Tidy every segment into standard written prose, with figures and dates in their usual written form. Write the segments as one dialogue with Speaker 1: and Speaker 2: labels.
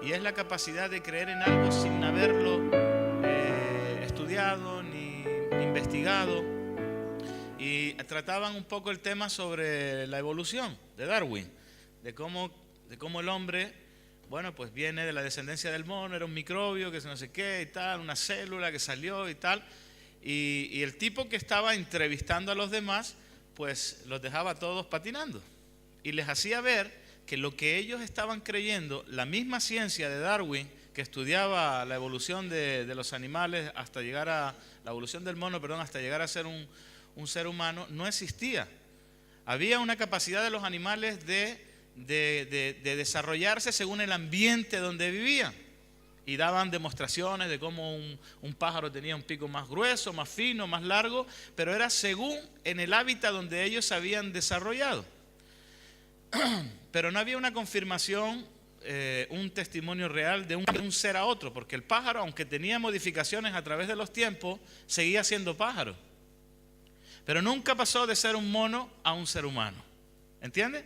Speaker 1: y es la capacidad de creer en algo sin haberlo estudiado ni investigado. Y trataban un poco el tema sobre la evolución de Darwin, de cómo el hombre, bueno, pues viene de la descendencia del mono, era un microbio que no sé qué y tal, una célula que salió y tal. Y el tipo que estaba entrevistando a los demás, pues los dejaba a todos patinando y les hacía ver que lo que ellos estaban creyendo, la misma ciencia de Darwin, que estudiaba la evolución de los animales hasta llegar a la evolución del mono, perdón, hasta llegar a ser un ser humano, no existía. Había una capacidad de los animales de desarrollarse según el ambiente donde vivían. Y daban demostraciones de cómo un pájaro tenía un pico más grueso, más fino, más largo, pero era según en el hábitat donde ellos se habían desarrollado. Pero no había una confirmación, un testimonio real de un ser a otro, porque el pájaro, aunque tenía modificaciones a través de los tiempos, seguía siendo pájaro. Pero nunca pasó de ser un mono a un ser humano. ¿Entiendes?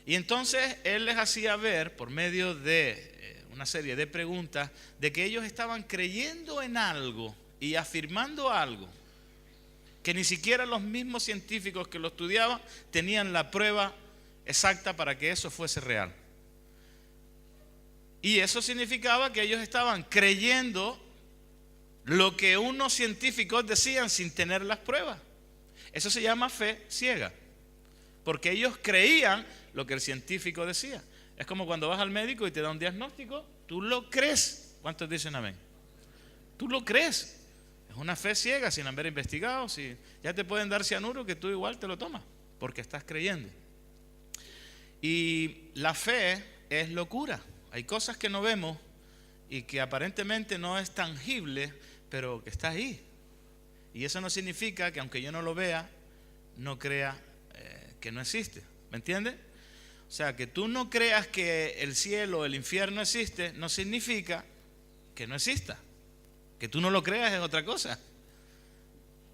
Speaker 1: Y entonces él les hacía ver, por medio de una serie de preguntas, de que ellos estaban creyendo en algo y afirmando algo que ni siquiera los mismos científicos que lo estudiaban tenían la prueba exacta para que eso fuese real. Y eso significaba que ellos estaban creyendo lo que unos científicos decían sin tener las pruebas. Eso se llama fe ciega, porque ellos creían lo que el científico decía. Es como cuando vas al médico y te da un diagnóstico, tú lo crees. ¿Cuántos dicen amén? Tú lo crees. Es una fe ciega sin haber investigado. Si ya te pueden dar cianuro, que tú igual te lo tomas, porque estás creyendo. Y la fe es locura. Hay cosas que no vemos y que aparentemente no es tangible, pero que está ahí. Y eso no significa que aunque yo no lo vea, no crea que no existe. ¿Me entiendes? O sea, que tú no creas que el cielo o el infierno existe, no significa que no exista. Que tú no lo creas es otra cosa.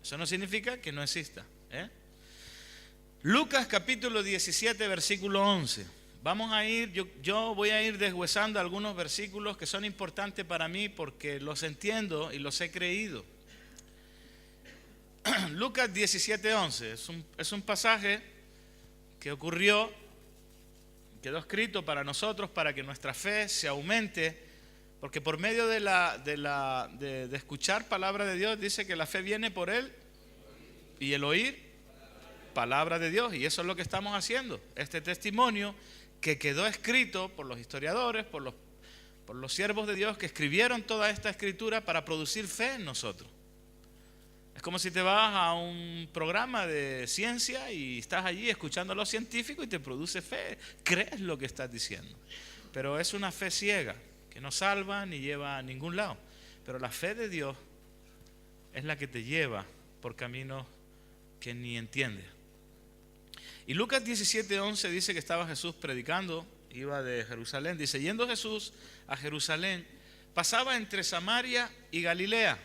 Speaker 1: Eso no significa que no exista. Lucas capítulo 17, versículo 11. Vamos a ir, yo voy a ir deshuesando algunos versículos que son importantes para mí porque los entiendo y los he creído. Lucas 17, 11 es un pasaje que ocurrió, quedó escrito para nosotros, para que nuestra fe se aumente, porque por medio de escuchar palabra de Dios, dice que la fe viene por él y el oír palabra de Dios, y eso es lo que estamos haciendo. Este testimonio que quedó escrito por los historiadores, por los siervos de Dios que escribieron toda esta escritura para producir fe en nosotros. Es como si te vas a un programa de ciencia y estás allí escuchando a los científicos y te produce fe. Crees lo que estás diciendo. Pero es una fe ciega que no salva ni lleva a ningún lado. Pero la fe de Dios es la que te lleva por caminos que ni entiendes. Y Lucas 17:11 dice que estaba Jesús predicando, iba de Jerusalén. Dice, yendo Jesús a Jerusalén, pasaba entre Samaria y Galilea.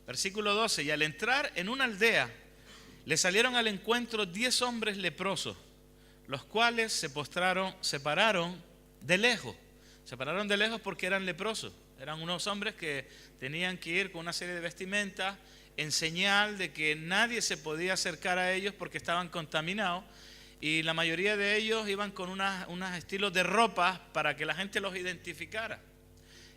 Speaker 1: Versículo 12, y al entrar en una aldea, le salieron al encuentro 10 hombres leprosos, los cuales se pararon de lejos. Se pararon de lejos porque eran leprosos. Eran unos hombres que tenían que ir con una serie de vestimentas en señal de que nadie se podía acercar a ellos porque estaban contaminados. Y la mayoría de ellos iban con unos estilos de ropa para que la gente los identificara.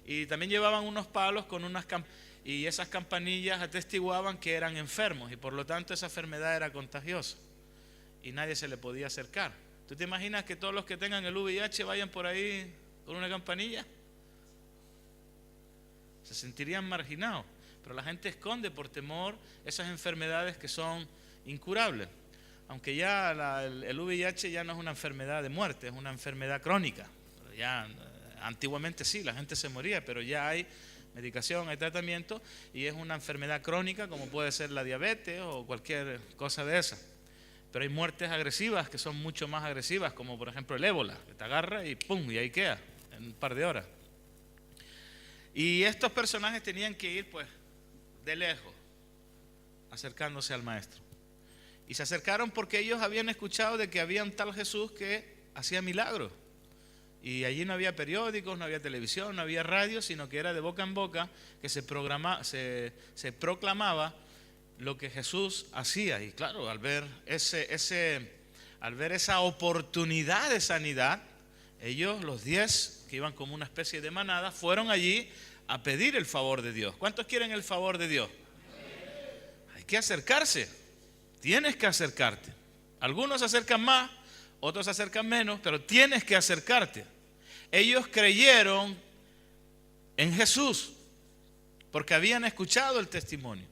Speaker 1: Y también llevaban unos palos con unas campanillas. Y esas campanillas atestiguaban que eran enfermos y por lo tanto esa enfermedad era contagiosa y nadie se le podía acercar. ¿Tú te imaginas que todos los que tengan el VIH vayan por ahí con una campanilla? Se sentirían marginados, pero la gente esconde por temor esas enfermedades que son incurables. Aunque ya el VIH ya no es una enfermedad de muerte, es una enfermedad crónica. Ya antiguamente sí, la gente se moría, pero ya hay medicación, hay tratamiento y es una enfermedad crónica como puede ser la diabetes o cualquier cosa de esa. Pero hay muertes agresivas que son mucho más agresivas, como por ejemplo el ébola, que te agarra y pum, y ahí queda en un par de horas. Y estos personajes tenían que ir pues de lejos, acercándose al maestro. Y se acercaron porque ellos habían escuchado de que había un tal Jesús que hacía milagros. Y allí no había periódicos, no había televisión, no había radio, sino que era de boca en boca que se proclamaba lo que Jesús hacía. Y claro, al ver esa oportunidad de sanidad, ellos, los 10 que iban como una especie de manada, fueron allí a pedir el favor de Dios. ¿Cuántos quieren el favor de Dios? Hay que acercarse, tienes que acercarte. Algunos se acercan más, otros se acercan menos, pero tienes que acercarte. Ellos creyeron en Jesús porque habían escuchado el testimonio.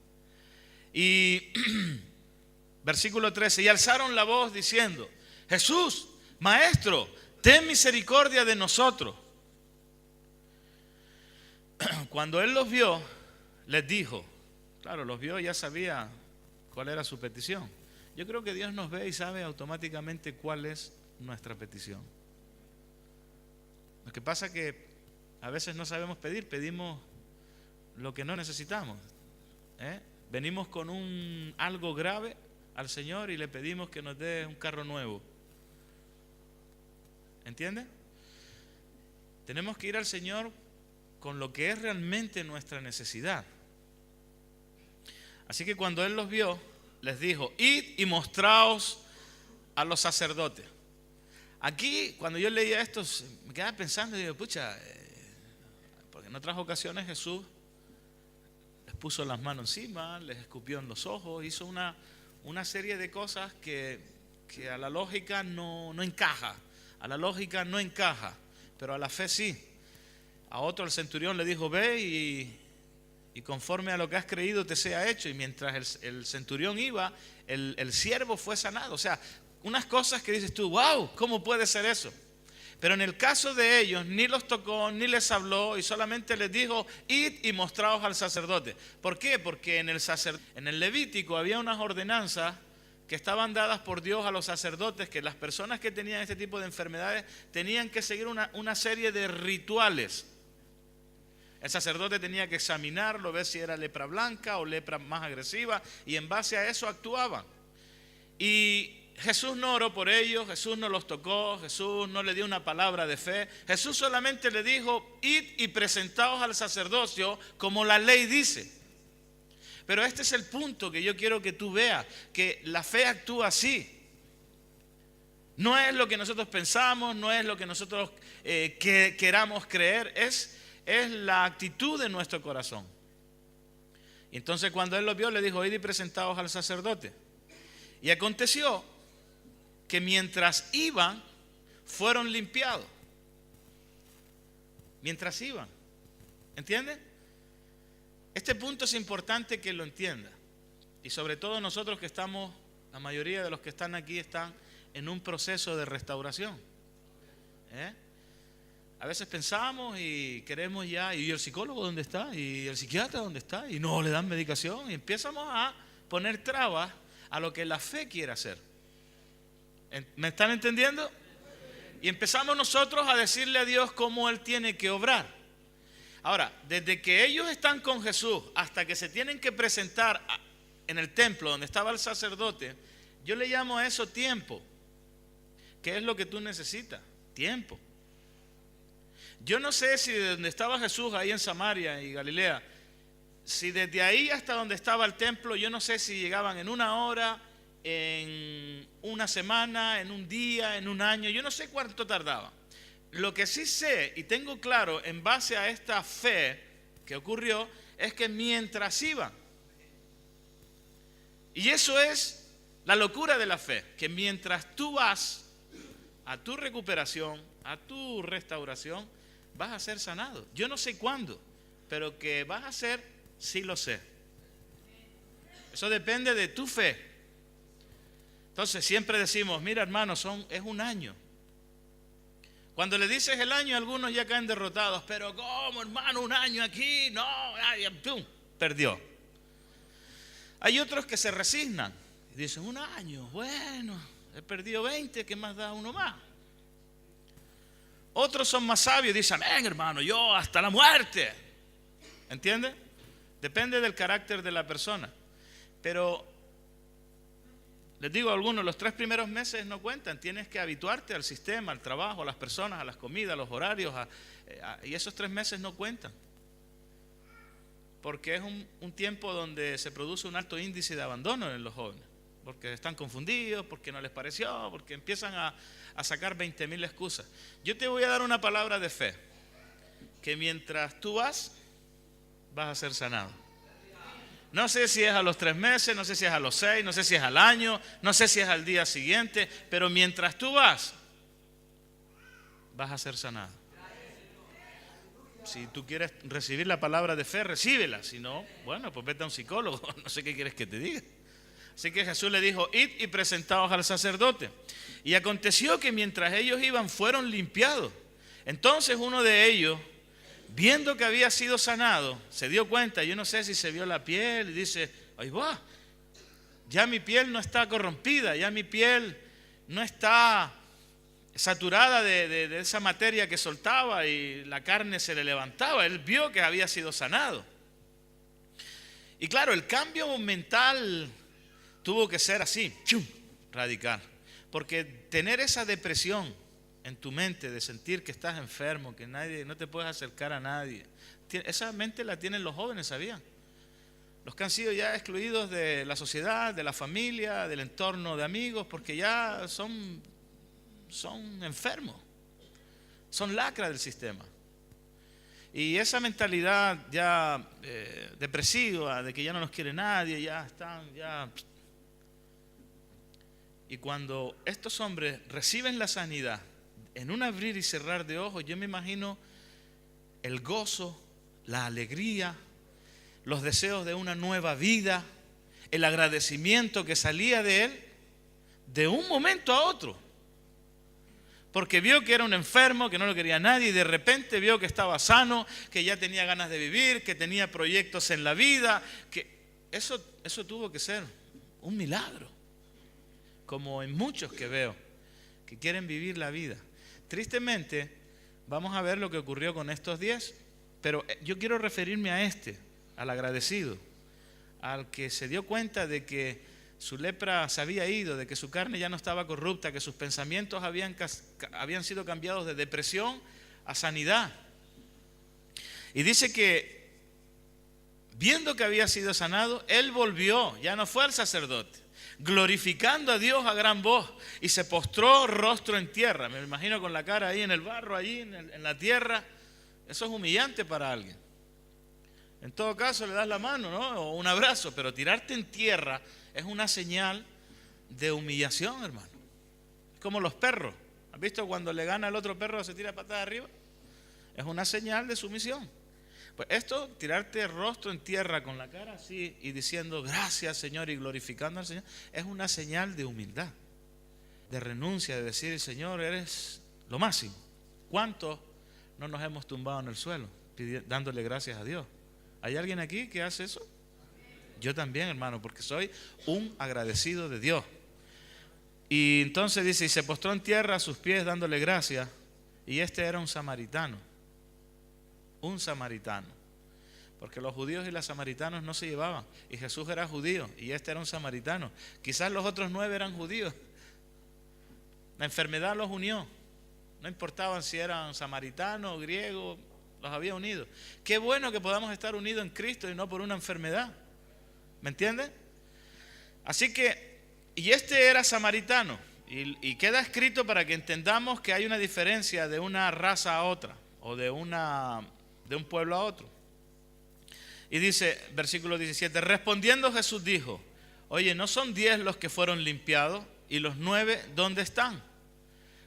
Speaker 1: Y versículo 13, y alzaron la voz diciendo: Jesús, Maestro, ten misericordia de nosotros. Cuando él los vio, les dijo, claro, los vio y ya sabía cuál era su petición. Yo creo que Dios nos ve y sabe automáticamente cuál es nuestra petición. Lo que pasa es que a veces no sabemos pedir, pedimos lo que no necesitamos. Venimos con algo grave al Señor y le pedimos que nos dé un carro nuevo. ¿Entiende? Tenemos que ir al Señor con lo que es realmente nuestra necesidad. Así que cuando Él los vio, les dijo: id y mostraos a los sacerdotes. Aquí, cuando yo leía esto, me quedaba pensando y digo, pucha, porque en otras ocasiones Jesús les puso las manos encima, les escupió en los ojos, hizo una serie de cosas que a la lógica no encaja. A la lógica no encaja, pero a la fe sí. A otro, el centurión, le dijo: ve y conforme a lo que has creído te sea hecho. Y mientras el centurión iba, el siervo fue sanado. O sea, unas cosas que dices tú, wow, ¿cómo puede ser eso? Pero en el caso de ellos, ni los tocó, ni les habló, y solamente les dijo: id y mostraos al sacerdote. ¿Por qué? Porque en el Levítico había unas ordenanzas que estaban dadas por Dios a los sacerdotes, que las personas que tenían este tipo de enfermedades tenían que seguir una serie de rituales. El sacerdote tenía que examinarlo, ver si era lepra blanca o lepra más agresiva, y en base a eso actuaban. Y Jesús no oró por ellos, Jesús no los tocó, Jesús no le dio una palabra de fe. Jesús solamente le dijo: id y presentaos al sacerdocio como la ley dice. Pero este es el punto que yo quiero que tú veas, que la fe actúa así. No es lo que nosotros pensamos, no es lo que nosotros queramos creer, es la actitud de nuestro corazón. Y entonces cuando él los vio, le dijo: id y presentaos al sacerdote. Y aconteció que mientras iban, fueron limpiados. Mientras iban. ¿Entiendes? Este punto es importante que lo entienda. Y sobre todo nosotros que estamos, la mayoría de los que están aquí están en un proceso de restauración. A veces pensamos y queremos ya, ¿y el psicólogo dónde está? ¿Y el psiquiatra dónde está? Y no le dan medicación. Y empezamos a poner trabas a lo que la fe quiere hacer. ¿Me están entendiendo? Y empezamos nosotros a decirle a Dios cómo Él tiene que obrar. Ahora, desde que ellos están con Jesús hasta que se tienen que presentar en el templo donde estaba el sacerdote, yo le llamo a eso tiempo. ¿Qué es lo que tú necesitas? Tiempo. Yo no sé si de donde estaba Jesús ahí en Samaria y Galilea, si desde ahí hasta donde estaba el templo, yo no sé si llegaban en una hora, en una semana, en un día, en un año, yo no sé cuánto tardaban. Lo que sí sé y tengo claro en base a esta fe que ocurrió es que mientras iban, y eso es la locura de la fe, que mientras tú vas a tu recuperación, a tu restauración, vas a ser sanado. Yo no sé cuándo, pero que vas a ser, sí lo sé. Eso depende de tu fe. Entonces siempre decimos: mira, hermano, es un año. Cuando le dices el año, algunos ya caen derrotados. Pero ¿cómo, hermano, un año aquí? No, ¡pum! Perdió. Hay otros que se resignan y dicen: un año, bueno, he perdido 20, ¿qué más da uno más? Otros son más sabios y dicen: ven, hermano, yo hasta la muerte. ¿Entiendes? Depende del carácter de la persona. Pero les digo a algunos, los 3 primeros meses no cuentan. Tienes que habituarte al sistema, al trabajo, a las personas, a las comidas, a los horarios, y esos 3 meses no cuentan. Porque es un tiempo donde se produce un alto índice de abandono en los jóvenes. Porque están confundidos, porque no les pareció, porque empiezan a sacar 20,000 excusas. Yo te voy a dar una palabra de fe, que mientras tú vas a ser sanado. No sé si es a los 3 meses, no sé si es a los 6, no sé si es al año, no sé si es al día siguiente, pero mientras tú vas a ser sanado. Si tú quieres recibir la palabra de fe, recíbela. Si no, bueno, pues vete a un psicólogo. No sé qué quieres que te diga. Así que Jesús le dijo: id y presentaos al sacerdote. Y aconteció que mientras ellos iban, fueron limpiados. Entonces uno de ellos, viendo que había sido sanado, se dio cuenta, yo no sé si se vio la piel, y dice: ahí va, ya mi piel no está corrompida, ya mi piel no está saturada de esa materia que soltaba y la carne se le levantaba. Él vio que había sido sanado. Y claro, el cambio mental tuvo que ser así, radical. Porque tener esa depresión en tu mente de sentir que estás enfermo, que no te puedes acercar a nadie, esa mente la tienen los jóvenes, ¿sabían? Los que han sido ya excluidos de la sociedad, de la familia, del entorno de amigos, porque ya son enfermos, son lacra del sistema. Y esa mentalidad ya depresiva, de que ya no nos quiere nadie, ya están. Y cuando estos hombres reciben la sanidad, en un abrir y cerrar de ojos, yo me imagino el gozo, la alegría, los deseos de una nueva vida, el agradecimiento que salía de él de un momento a otro. Porque vio que era un enfermo, que no lo quería nadie, y de repente vio que estaba sano, que ya tenía ganas de vivir, que tenía proyectos en la vida, que eso tuvo que ser un milagro, como en muchos que veo, que quieren vivir la vida. Tristemente, vamos a ver lo que ocurrió con estos 10, pero yo quiero referirme a al agradecido, al que se dio cuenta de que su lepra se había ido, de que su carne ya no estaba corrupta, que sus pensamientos habían sido cambiados de depresión a sanidad. Y dice que, viendo que había sido sanado, él volvió, ya no fue al sacerdote, glorificando a Dios a gran voz, y se postró rostro en tierra. Me imagino con la cara ahí en el barro, allí en la tierra. Eso es humillante para alguien. En todo caso le das la mano, ¿no? O un abrazo, pero tirarte en tierra es una señal de humillación, hermano. Es como los perros. ¿Has visto cuando le gana al otro perro, se tira patada arriba? Es una señal de sumisión. Pues esto, tirarte rostro en tierra con la cara así y diciendo gracias, Señor, y glorificando al Señor, es una señal de humildad, de renuncia, de decir: Señor, eres lo máximo. ¿Cuántos no nos hemos tumbado en el suelo dándole gracias a Dios? ¿Hay alguien aquí que hace eso? Yo también, hermano, porque soy un agradecido de Dios. Y entonces dice: y se postró en tierra a sus pies dándole gracias. Y este era un samaritano. Un samaritano. Porque los judíos y los samaritanos no se llevaban. Y Jesús era judío y este era un samaritano. Quizás los otros 9 eran judíos. La enfermedad los unió. No importaban si eran samaritanos o griegos, los había unido. Qué bueno que podamos estar unidos en Cristo y no por una enfermedad. ¿Me entienden? Así que, y este era samaritano. Y queda escrito para que entendamos que hay una diferencia de una raza a otra, o de un pueblo a otro. Y dice, versículo 17, respondiendo Jesús dijo: oye, ¿no son 10 los que fueron limpiados? ¿Y los 9 dónde están?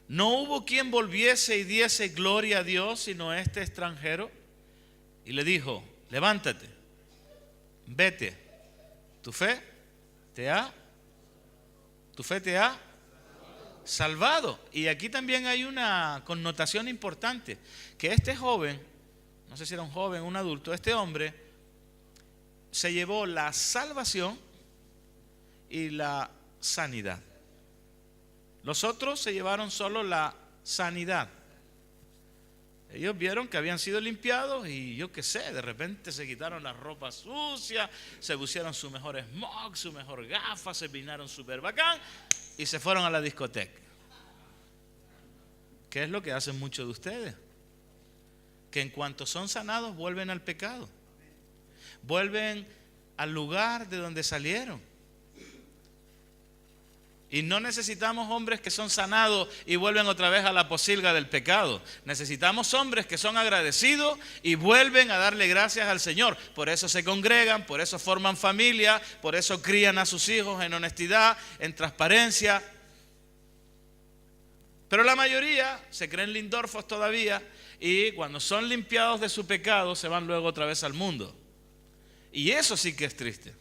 Speaker 1: ¿No hubo quien volviese y diese gloria a Dios sino este extranjero? Y le dijo: levántate, vete, tu fe te ha salvado. Y aquí también hay una connotación importante, que este joven, no sé si era un joven o un adulto, este hombre se llevó la salvación y la sanidad. Los otros se llevaron solo la sanidad. Ellos vieron que habían sido limpiados y yo qué sé, de repente se quitaron las ropas sucias, se pusieron su mejor smog, su mejor gafa, se peinaron súper bacán y se fueron a la discoteca. ¿Qué es lo que hacen muchos de ustedes? Que en cuanto son sanados vuelven al pecado, vuelven al lugar de donde salieron. Y no necesitamos hombres que son sanados y vuelven otra vez a la posilga del pecado. Necesitamos hombres que son agradecidos y vuelven a darle gracias al Señor. Por eso se congregan, por eso forman familia, por eso crían a sus hijos en honestidad, en transparencia. Pero la mayoría se creen lindorfos todavía y cuando son limpiados de su pecado se van luego otra vez al mundo. Y eso sí que es triste.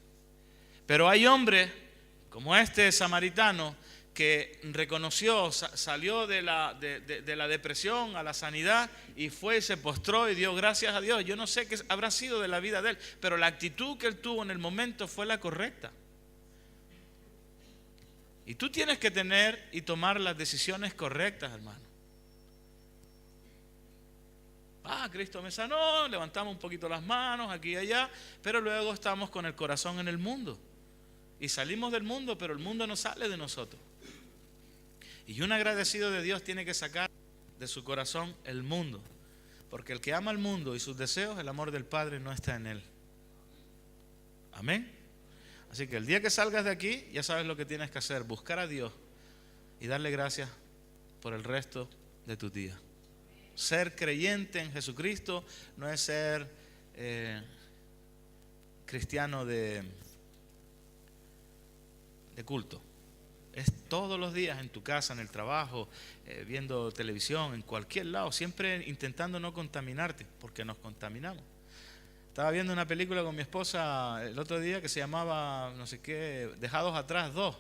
Speaker 1: Pero hay hombres como este samaritano que reconoció, salió de la depresión a la sanidad y fue y se postró y dio gracias a Dios. Yo no sé qué habrá sido de la vida de él, pero la actitud que él tuvo en el momento fue la correcta. Y tú tienes que tener y tomar las decisiones correctas, hermano. Cristo me sanó, levantamos un poquito las manos aquí y allá, pero luego estamos con el corazón en el mundo. Y salimos del mundo, pero el mundo no sale de nosotros. Y un agradecido de Dios tiene que sacar de su corazón el mundo. Porque el que ama el mundo y sus deseos, el amor del Padre no está en él. Amén. Así que el día que salgas de aquí, ya sabes lo que tienes que hacer. Buscar a Dios y darle gracias por el resto de tus días. Ser creyente en Jesucristo no es ser cristiano de culto. Es todos los días en tu casa, en el trabajo, viendo televisión, en cualquier lado, siempre intentando no contaminarte, porque nos contaminamos. Estaba viendo una película con mi esposa el otro día que se llamaba, no sé qué, Dejados Atrás 2,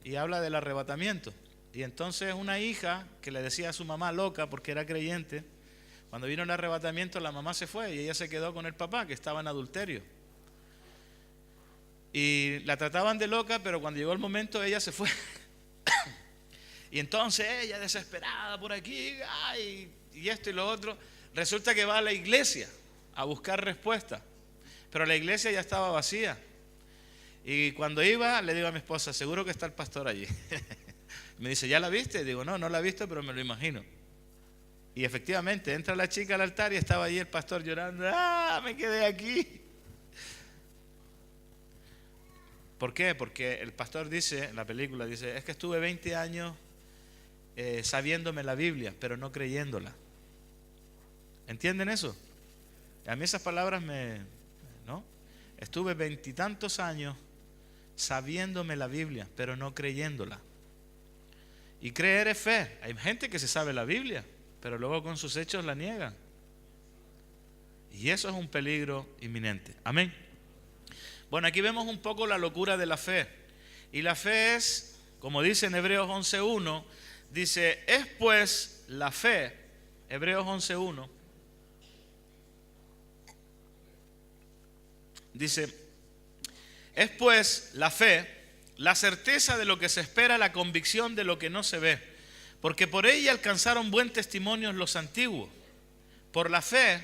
Speaker 1: y habla del arrebatamiento. Y entonces una hija que le decía a su mamá loca porque era creyente, cuando vino el arrebatamiento la mamá se fue y ella se quedó con el papá que estaba en adulterio. Y la trataban de loca, pero cuando llegó el momento ella se fue. Y entonces ella desesperada por aquí, y esto y lo otro, resulta que va a la iglesia a buscar respuesta. Pero la iglesia ya estaba vacía. Y cuando iba, le digo a mi esposa, seguro que está el pastor allí. Me dice, ¿ya la viste? Digo, no la he visto, pero me lo imagino. Y efectivamente, entra la chica al altar y estaba allí el pastor llorando. Me quedé aquí. ¿Por qué? Porque el pastor dice, en la película, dice, es que estuve 20 años sabiéndome la Biblia, pero no creyéndola. ¿Entienden eso? A mí esas palabras ¿no? Estuve 20 y tantos años sabiéndome la Biblia, pero no creyéndola. Y creer es fe. Hay gente que se sabe la Biblia, pero luego con sus hechos la niegan. Y eso es un peligro inminente. Amén. Bueno, aquí vemos un poco la locura de la fe. Y la fe es, como dice en Hebreos 11.1, dice, es pues la fe, Hebreos 11.1, dice, es pues la fe, la certeza de lo que se espera, la convicción de lo que no se ve, porque por ella alcanzaron buen testimonio los antiguos. Por la fe,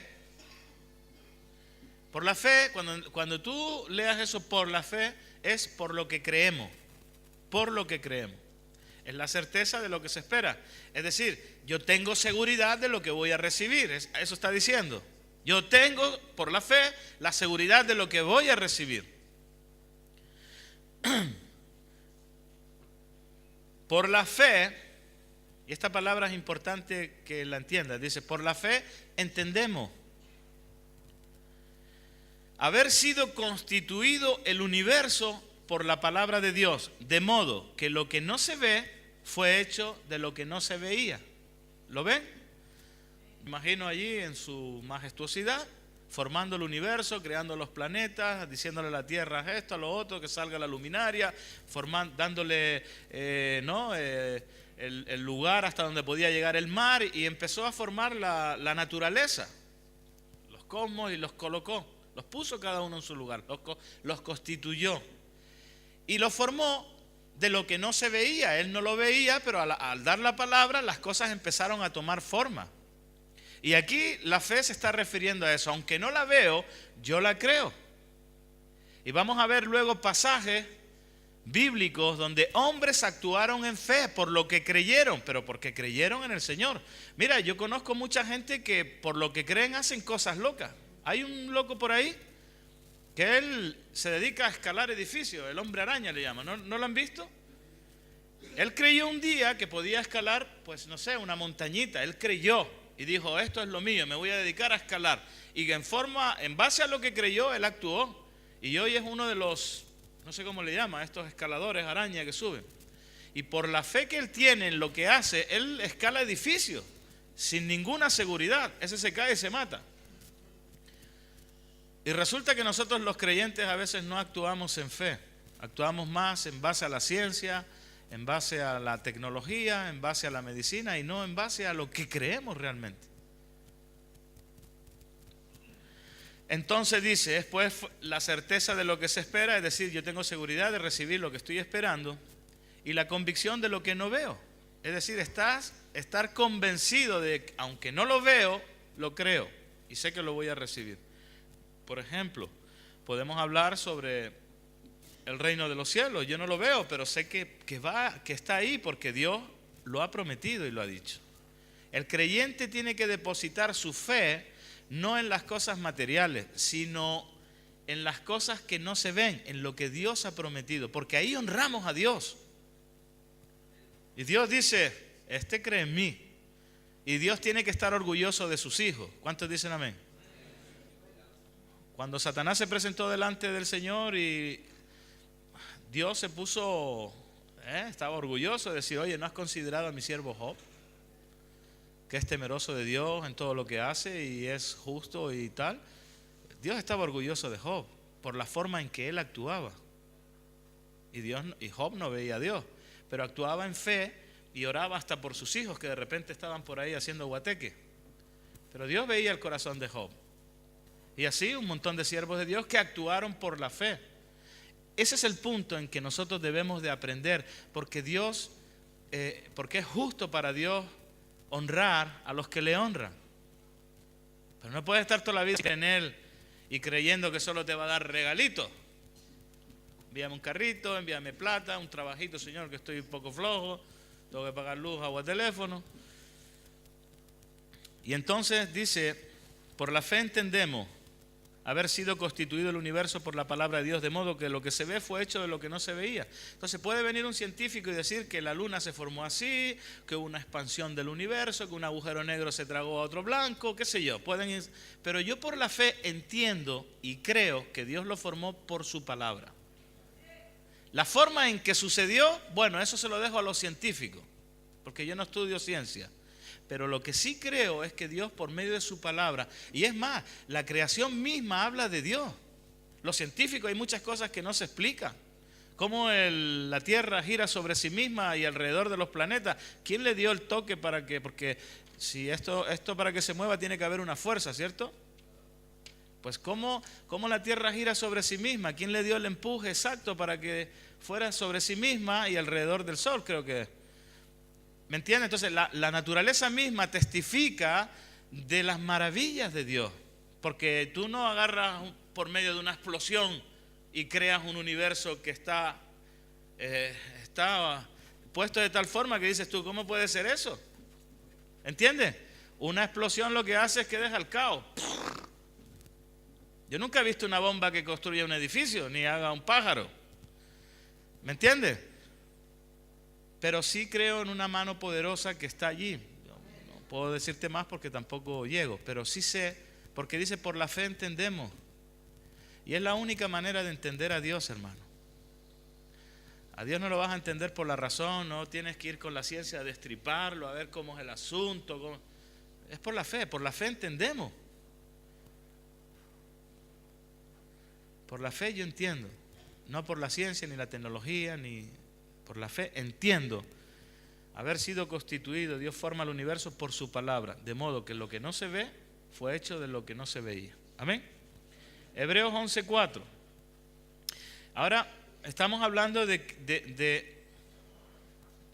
Speaker 1: cuando tú leas eso por la fe, es por lo que creemos, por lo que creemos. Es la certeza de lo que se espera. Es decir, yo tengo seguridad de lo que voy a recibir, eso está diciendo. Yo tengo, por la fe, la seguridad de lo que voy a recibir. Por la fe, y esta palabra es importante que la entiendas, dice, por la fe entendemos haber sido constituido el universo por la palabra de Dios, de modo que lo que no se ve fue hecho de lo que no se veía. ¿Lo ven? Imagino allí en su majestuosidad, formando el universo, creando los planetas, diciéndole a la Tierra esto, a lo otro, que salga la luminaria, dándole el lugar hasta donde podía llegar el mar, y empezó a formar la naturaleza, los cosmos, y los colocó, los puso cada uno en su lugar, los constituyó y los formó de lo que no se veía. Él no lo veía, pero al dar la palabra las cosas empezaron a tomar forma. Y aquí la fe se está refiriendo a eso. Aunque no la veo, yo la creo. Y vamos a ver luego pasajes bíblicos donde hombres actuaron en fe por lo que creyeron, pero porque creyeron en el Señor. Mira, yo conozco mucha gente que por lo que creen hacen cosas locas. Hay un loco por ahí que él se dedica a escalar edificios, el hombre araña le llama, ¿no lo han visto? Él creyó un día que podía escalar, pues no sé, una montañita, él creyó y dijo, esto es lo mío, me voy a dedicar a escalar. Y en base a lo que creyó, él actuó. Y hoy es uno de los, no sé cómo le llama, estos escaladores araña que suben. Y por la fe que él tiene en lo que hace, él escala edificios sin ninguna seguridad. Ese se cae y se mata. Y resulta que nosotros los creyentes a veces no actuamos en fe. Actuamos más en base a la ciencia, en base a la tecnología, en base a la medicina y no en base a lo que creemos realmente. Entonces dice, es pues la certeza de lo que se espera, es decir, yo tengo seguridad de recibir lo que estoy esperando, y la convicción de lo que no veo. Es decir, estar convencido de que aunque no lo veo, lo creo y sé que lo voy a recibir. Por ejemplo, podemos hablar sobre el reino de los cielos. Yo no lo veo, pero sé que está ahí porque Dios lo ha prometido y lo ha dicho. El creyente tiene que depositar su fe no en las cosas materiales, sino en las cosas que no se ven, en lo que Dios ha prometido, porque ahí honramos a Dios. Y Dios dice, este cree en mí. Y Dios tiene que estar orgulloso de sus hijos. ¿Cuántos dicen amén? Cuando Satanás se presentó delante del Señor y Dios se puso, estaba orgulloso de decir, oye, ¿no has considerado a mi siervo Job? Que es temeroso de Dios en todo lo que hace y es justo y tal. Dios estaba orgulloso de Job por la forma en que él actuaba. Y Job no veía a Dios, pero actuaba en fe y oraba hasta por sus hijos que de repente estaban por ahí haciendo guateque. Pero Dios veía el corazón de Job. Y así un montón de siervos de Dios que actuaron por la fe. Ese es el punto en que nosotros debemos de aprender, porque es justo para Dios honrar a los que le honran. Pero no puedes estar toda la vida en Él y creyendo que solo te va a dar regalitos. Envíame un carrito, envíame plata, un trabajito, Señor, que estoy un poco flojo, tengo que pagar luz, agua, teléfono. Y entonces dice, por la fe entendemos haber sido constituido el universo por la palabra de Dios, de modo que lo que se ve fue hecho de lo que no se veía. Entonces puede venir un científico y decir que la luna se formó así, que hubo una expansión del universo, que un agujero negro se tragó a otro blanco, qué sé yo. Pero yo por la fe entiendo y creo que Dios lo formó por su palabra. La forma en que sucedió, bueno, eso se lo dejo a los científicos, porque yo no estudio ciencia. Pero lo que sí creo es que Dios por medio de su palabra, y es más, la creación misma habla de Dios. Los científicos hay muchas cosas que no se explican. Cómo la Tierra gira sobre sí misma y alrededor de los planetas. ¿Quién le dio el toque para que? Porque si esto para que se mueva tiene que haber una fuerza, ¿cierto? Pues ¿cómo la Tierra gira sobre sí misma? ¿Quién le dio el empuje exacto para que fuera sobre sí misma y alrededor del Sol? Creo que... ¿Me entiendes? Entonces la naturaleza misma testifica de las maravillas de Dios. Porque tú no agarras por medio de una explosión y creas un universo que está puesto de tal forma que dices tú, ¿cómo puede ser eso? ¿Entiendes? Una explosión lo que hace es que deja el caos. Yo nunca he visto una bomba que construya un edificio, ni haga un pájaro. ¿Me entiendes? Pero sí creo en una mano poderosa que está allí. No puedo decirte más porque tampoco llego, pero sí sé, porque dice, por la fe entendemos. Y es la única manera de entender a Dios, hermano. A Dios no lo vas a entender por la razón, no tienes que ir con la ciencia a destriparlo, a ver cómo es el asunto. Es por la fe entendemos. Por la fe yo entiendo, no por la ciencia ni la tecnología ni... Por la fe entiendo haber sido constituido, Dios forma el universo por su palabra, de modo que lo que no se ve fue hecho de lo que no se veía. Amén. Hebreos 11:4. Ahora estamos hablando de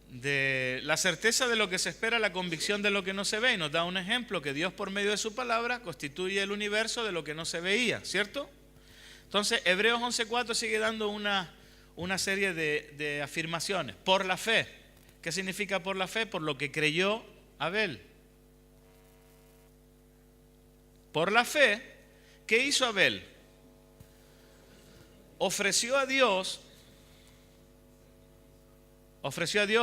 Speaker 1: de la certeza de lo que se espera, la convicción de lo que no se ve. Y nos da un ejemplo que Dios por medio de su palabra constituye el universo de lo que no se veía, ¿cierto? Entonces Hebreos 11:4 sigue dando una serie de afirmaciones. Por la fe. ¿Qué significa por la fe? Por lo que creyó Abel. Por la fe, ¿qué hizo Abel? Ofreció a Dios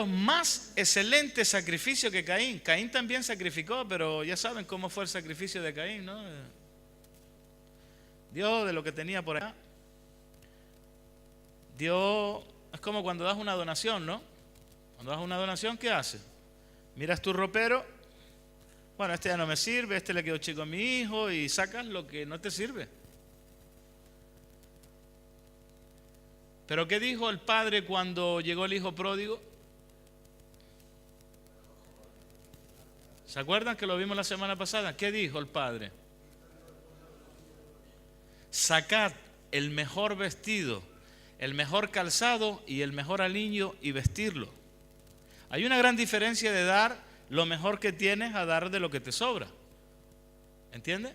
Speaker 1: más excelente sacrificio que Caín. Caín también sacrificó, pero ya saben cómo fue el sacrificio de Caín, ¿no? Dio de lo que tenía por acá. Es como cuando das una donación, ¿no? Cuando das una donación, ¿qué haces? Miras tu ropero, bueno, este ya no me sirve, este le quedó chico a mi hijo, y sacas lo que no te sirve. Pero ¿qué dijo el padre cuando llegó el hijo pródigo? ¿Se acuerdan que lo vimos la semana pasada? ¿Qué dijo el padre? Sacad el mejor vestido, el mejor calzado y el mejor aliño y vestirlo. Hay una gran diferencia de dar lo mejor que tienes a dar de lo que te sobra. ¿Entiendes?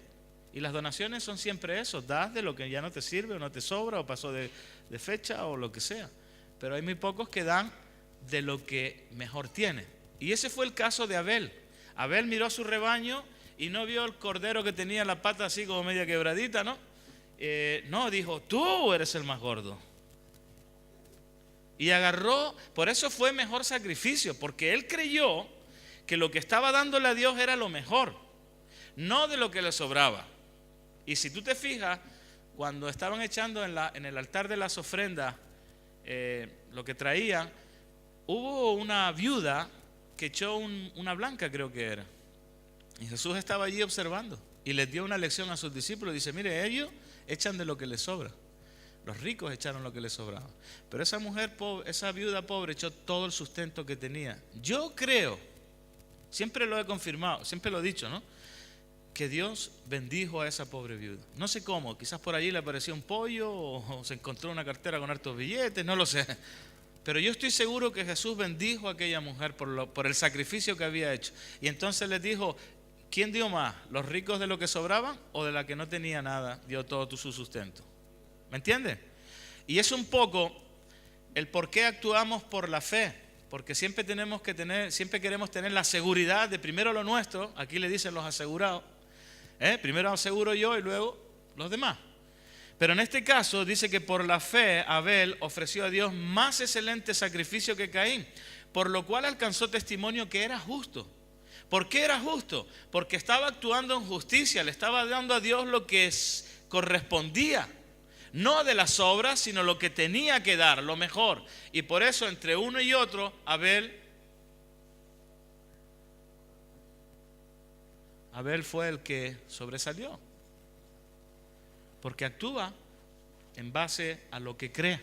Speaker 1: Y las donaciones son siempre eso, das de lo que ya no te sirve o no te sobra o pasó de fecha o lo que sea. Pero hay muy pocos que dan de lo que mejor tiene. Y ese fue el caso de Abel. Abel miró su rebaño y no vio el cordero que tenía la pata así como media quebradita, ¿no? No, dijo, tú eres el más gordo. Y agarró, por eso fue mejor sacrificio, porque él creyó que lo que estaba dándole a Dios era lo mejor, no de lo que le sobraba. Y si tú te fijas, cuando estaban echando en el altar de las ofrendas lo que traían, hubo una viuda que echó una blanca, creo que era. Y Jesús estaba allí observando y les dio una lección a sus discípulos. Dice, mire, ellos echan de lo que les sobra. Los ricos echaron lo que les sobraba. Pero esa mujer pobre, esa viuda pobre echó todo el sustento que tenía. Yo creo, siempre lo he confirmado, siempre lo he dicho, ¿no? Que Dios bendijo a esa pobre viuda. No sé cómo, quizás por allí le apareció un pollo o se encontró una cartera con hartos billetes, no lo sé. Pero yo estoy seguro que Jesús bendijo a aquella mujer por el sacrificio que había hecho. Y entonces les dijo, ¿quién dio más? ¿Los ricos de lo que sobraban o de la que no tenía nada dio todo su sustento? ¿Me entiendes? Y es un poco el por qué actuamos por la fe. Porque siempre queremos tener la seguridad de primero lo nuestro. Aquí le dicen los asegurados. Primero aseguro yo y luego los demás. Pero en este caso dice que por la fe Abel ofreció a Dios más excelente sacrificio que Caín, por lo cual alcanzó testimonio que era justo. ¿Por qué era justo? Porque estaba actuando en justicia, le estaba dando a Dios lo que correspondía. No de las obras, sino lo que tenía que dar, lo mejor. Y por eso entre uno y otro, Abel fue el que sobresalió. Porque actúa en base a lo que cree.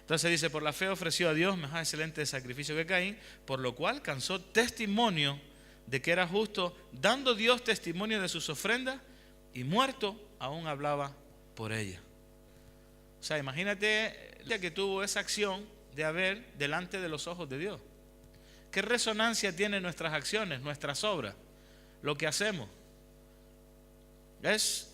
Speaker 1: Entonces dice, por la fe ofreció a Dios más excelente sacrificio que Caín, por lo cual alcanzó testimonio de que era justo, dando Dios testimonio de sus ofrendas, y muerto aún hablaba por ella. O sea, imagínate que tuvo esa acción de Abel delante de los ojos de Dios. ¿Qué resonancia tienen nuestras acciones, nuestras obras, lo que hacemos? ¿Ves?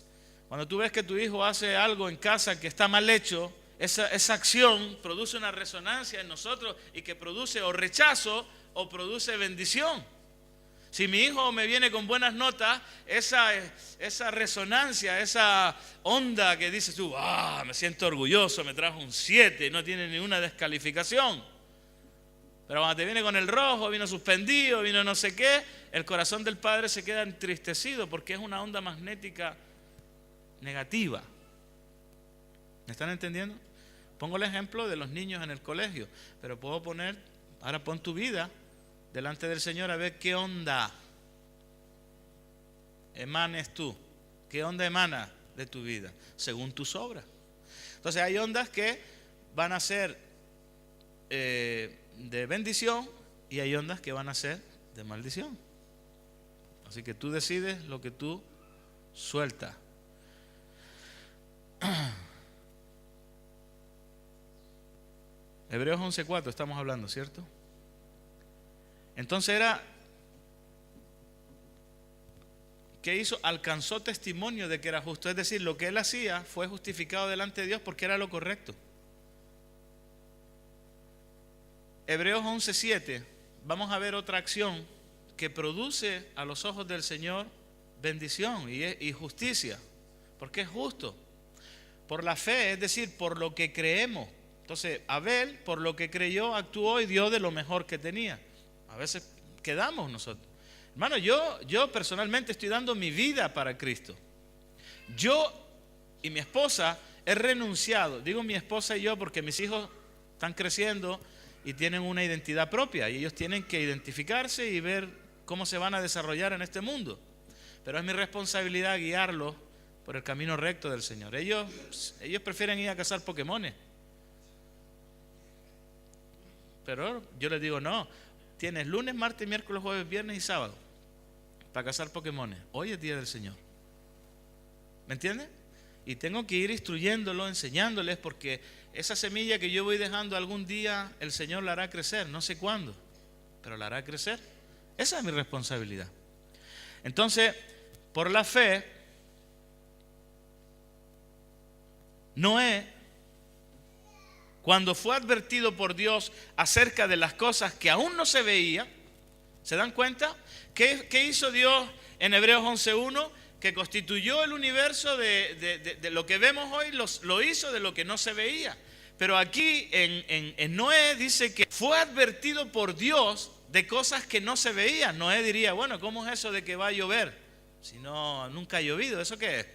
Speaker 1: Cuando tú ves que tu hijo hace algo en casa que está mal hecho, esa acción produce una resonancia en nosotros y que produce o rechazo o produce bendición. Si mi hijo me viene con buenas notas, esa resonancia, esa onda que dices tú, me siento orgulloso, me trajo un 7, no tiene ni una descalificación. Pero cuando te viene con el rojo, vino suspendido, vino no sé qué, el corazón del padre se queda entristecido porque es una onda magnética negativa. ¿Me están entendiendo? Pongo el ejemplo de los niños en el colegio, pero puedo poner, ahora pon tu vida delante del Señor a ver qué onda emanes tú, qué onda emana de tu vida, según tus obras. Entonces hay ondas que van a ser de bendición y hay ondas que van a ser de maldición. Así que tú decides lo que tú sueltas. Hebreos 11:4 estamos hablando, ¿cierto? Entonces era, ¿qué hizo? Alcanzó testimonio de que era justo. Es decir, lo que él hacía fue justificado delante de Dios porque era lo correcto. Hebreos 11:7, vamos a ver otra acción que produce a los ojos del Señor bendición y justicia, porque es justo. Por la fe, es decir, por lo que creemos. Entonces, Abel, por lo que creyó, actuó y dio de lo mejor que tenía. A veces quedamos nosotros. Hermano, yo personalmente estoy dando mi vida para Cristo. Yo y mi esposa he renunciado. Digo mi esposa y yo porque mis hijos están creciendo y tienen una identidad propia. Y ellos tienen que identificarse y ver cómo se van a desarrollar en este mundo. Pero es mi responsabilidad guiarlos por el camino recto del Señor. Ellos prefieren ir a cazar Pokémones. Pero yo les digo, no, tienes lunes, martes, miércoles, jueves, viernes y sábado para cazar Pokémones. Hoy es día del Señor. ¿Me entiendes? Y tengo que ir instruyéndolos, enseñándoles, porque esa semilla que yo voy dejando algún día el Señor la hará crecer, no sé cuándo, pero la hará crecer. Esa es mi responsabilidad. Entonces, por la fe, Noé, cuando fue advertido por Dios acerca de las cosas que aún no se veían, ¿se dan cuenta? ¿Qué hizo Dios en Hebreos 11:1? Que constituyó el universo de lo que vemos hoy, lo hizo de lo que no se veía. Pero aquí en Noé dice que fue advertido por Dios de cosas que no se veían. Noé diría, bueno, ¿cómo es eso de que va a llover? Si no, nunca ha llovido, ¿eso qué es?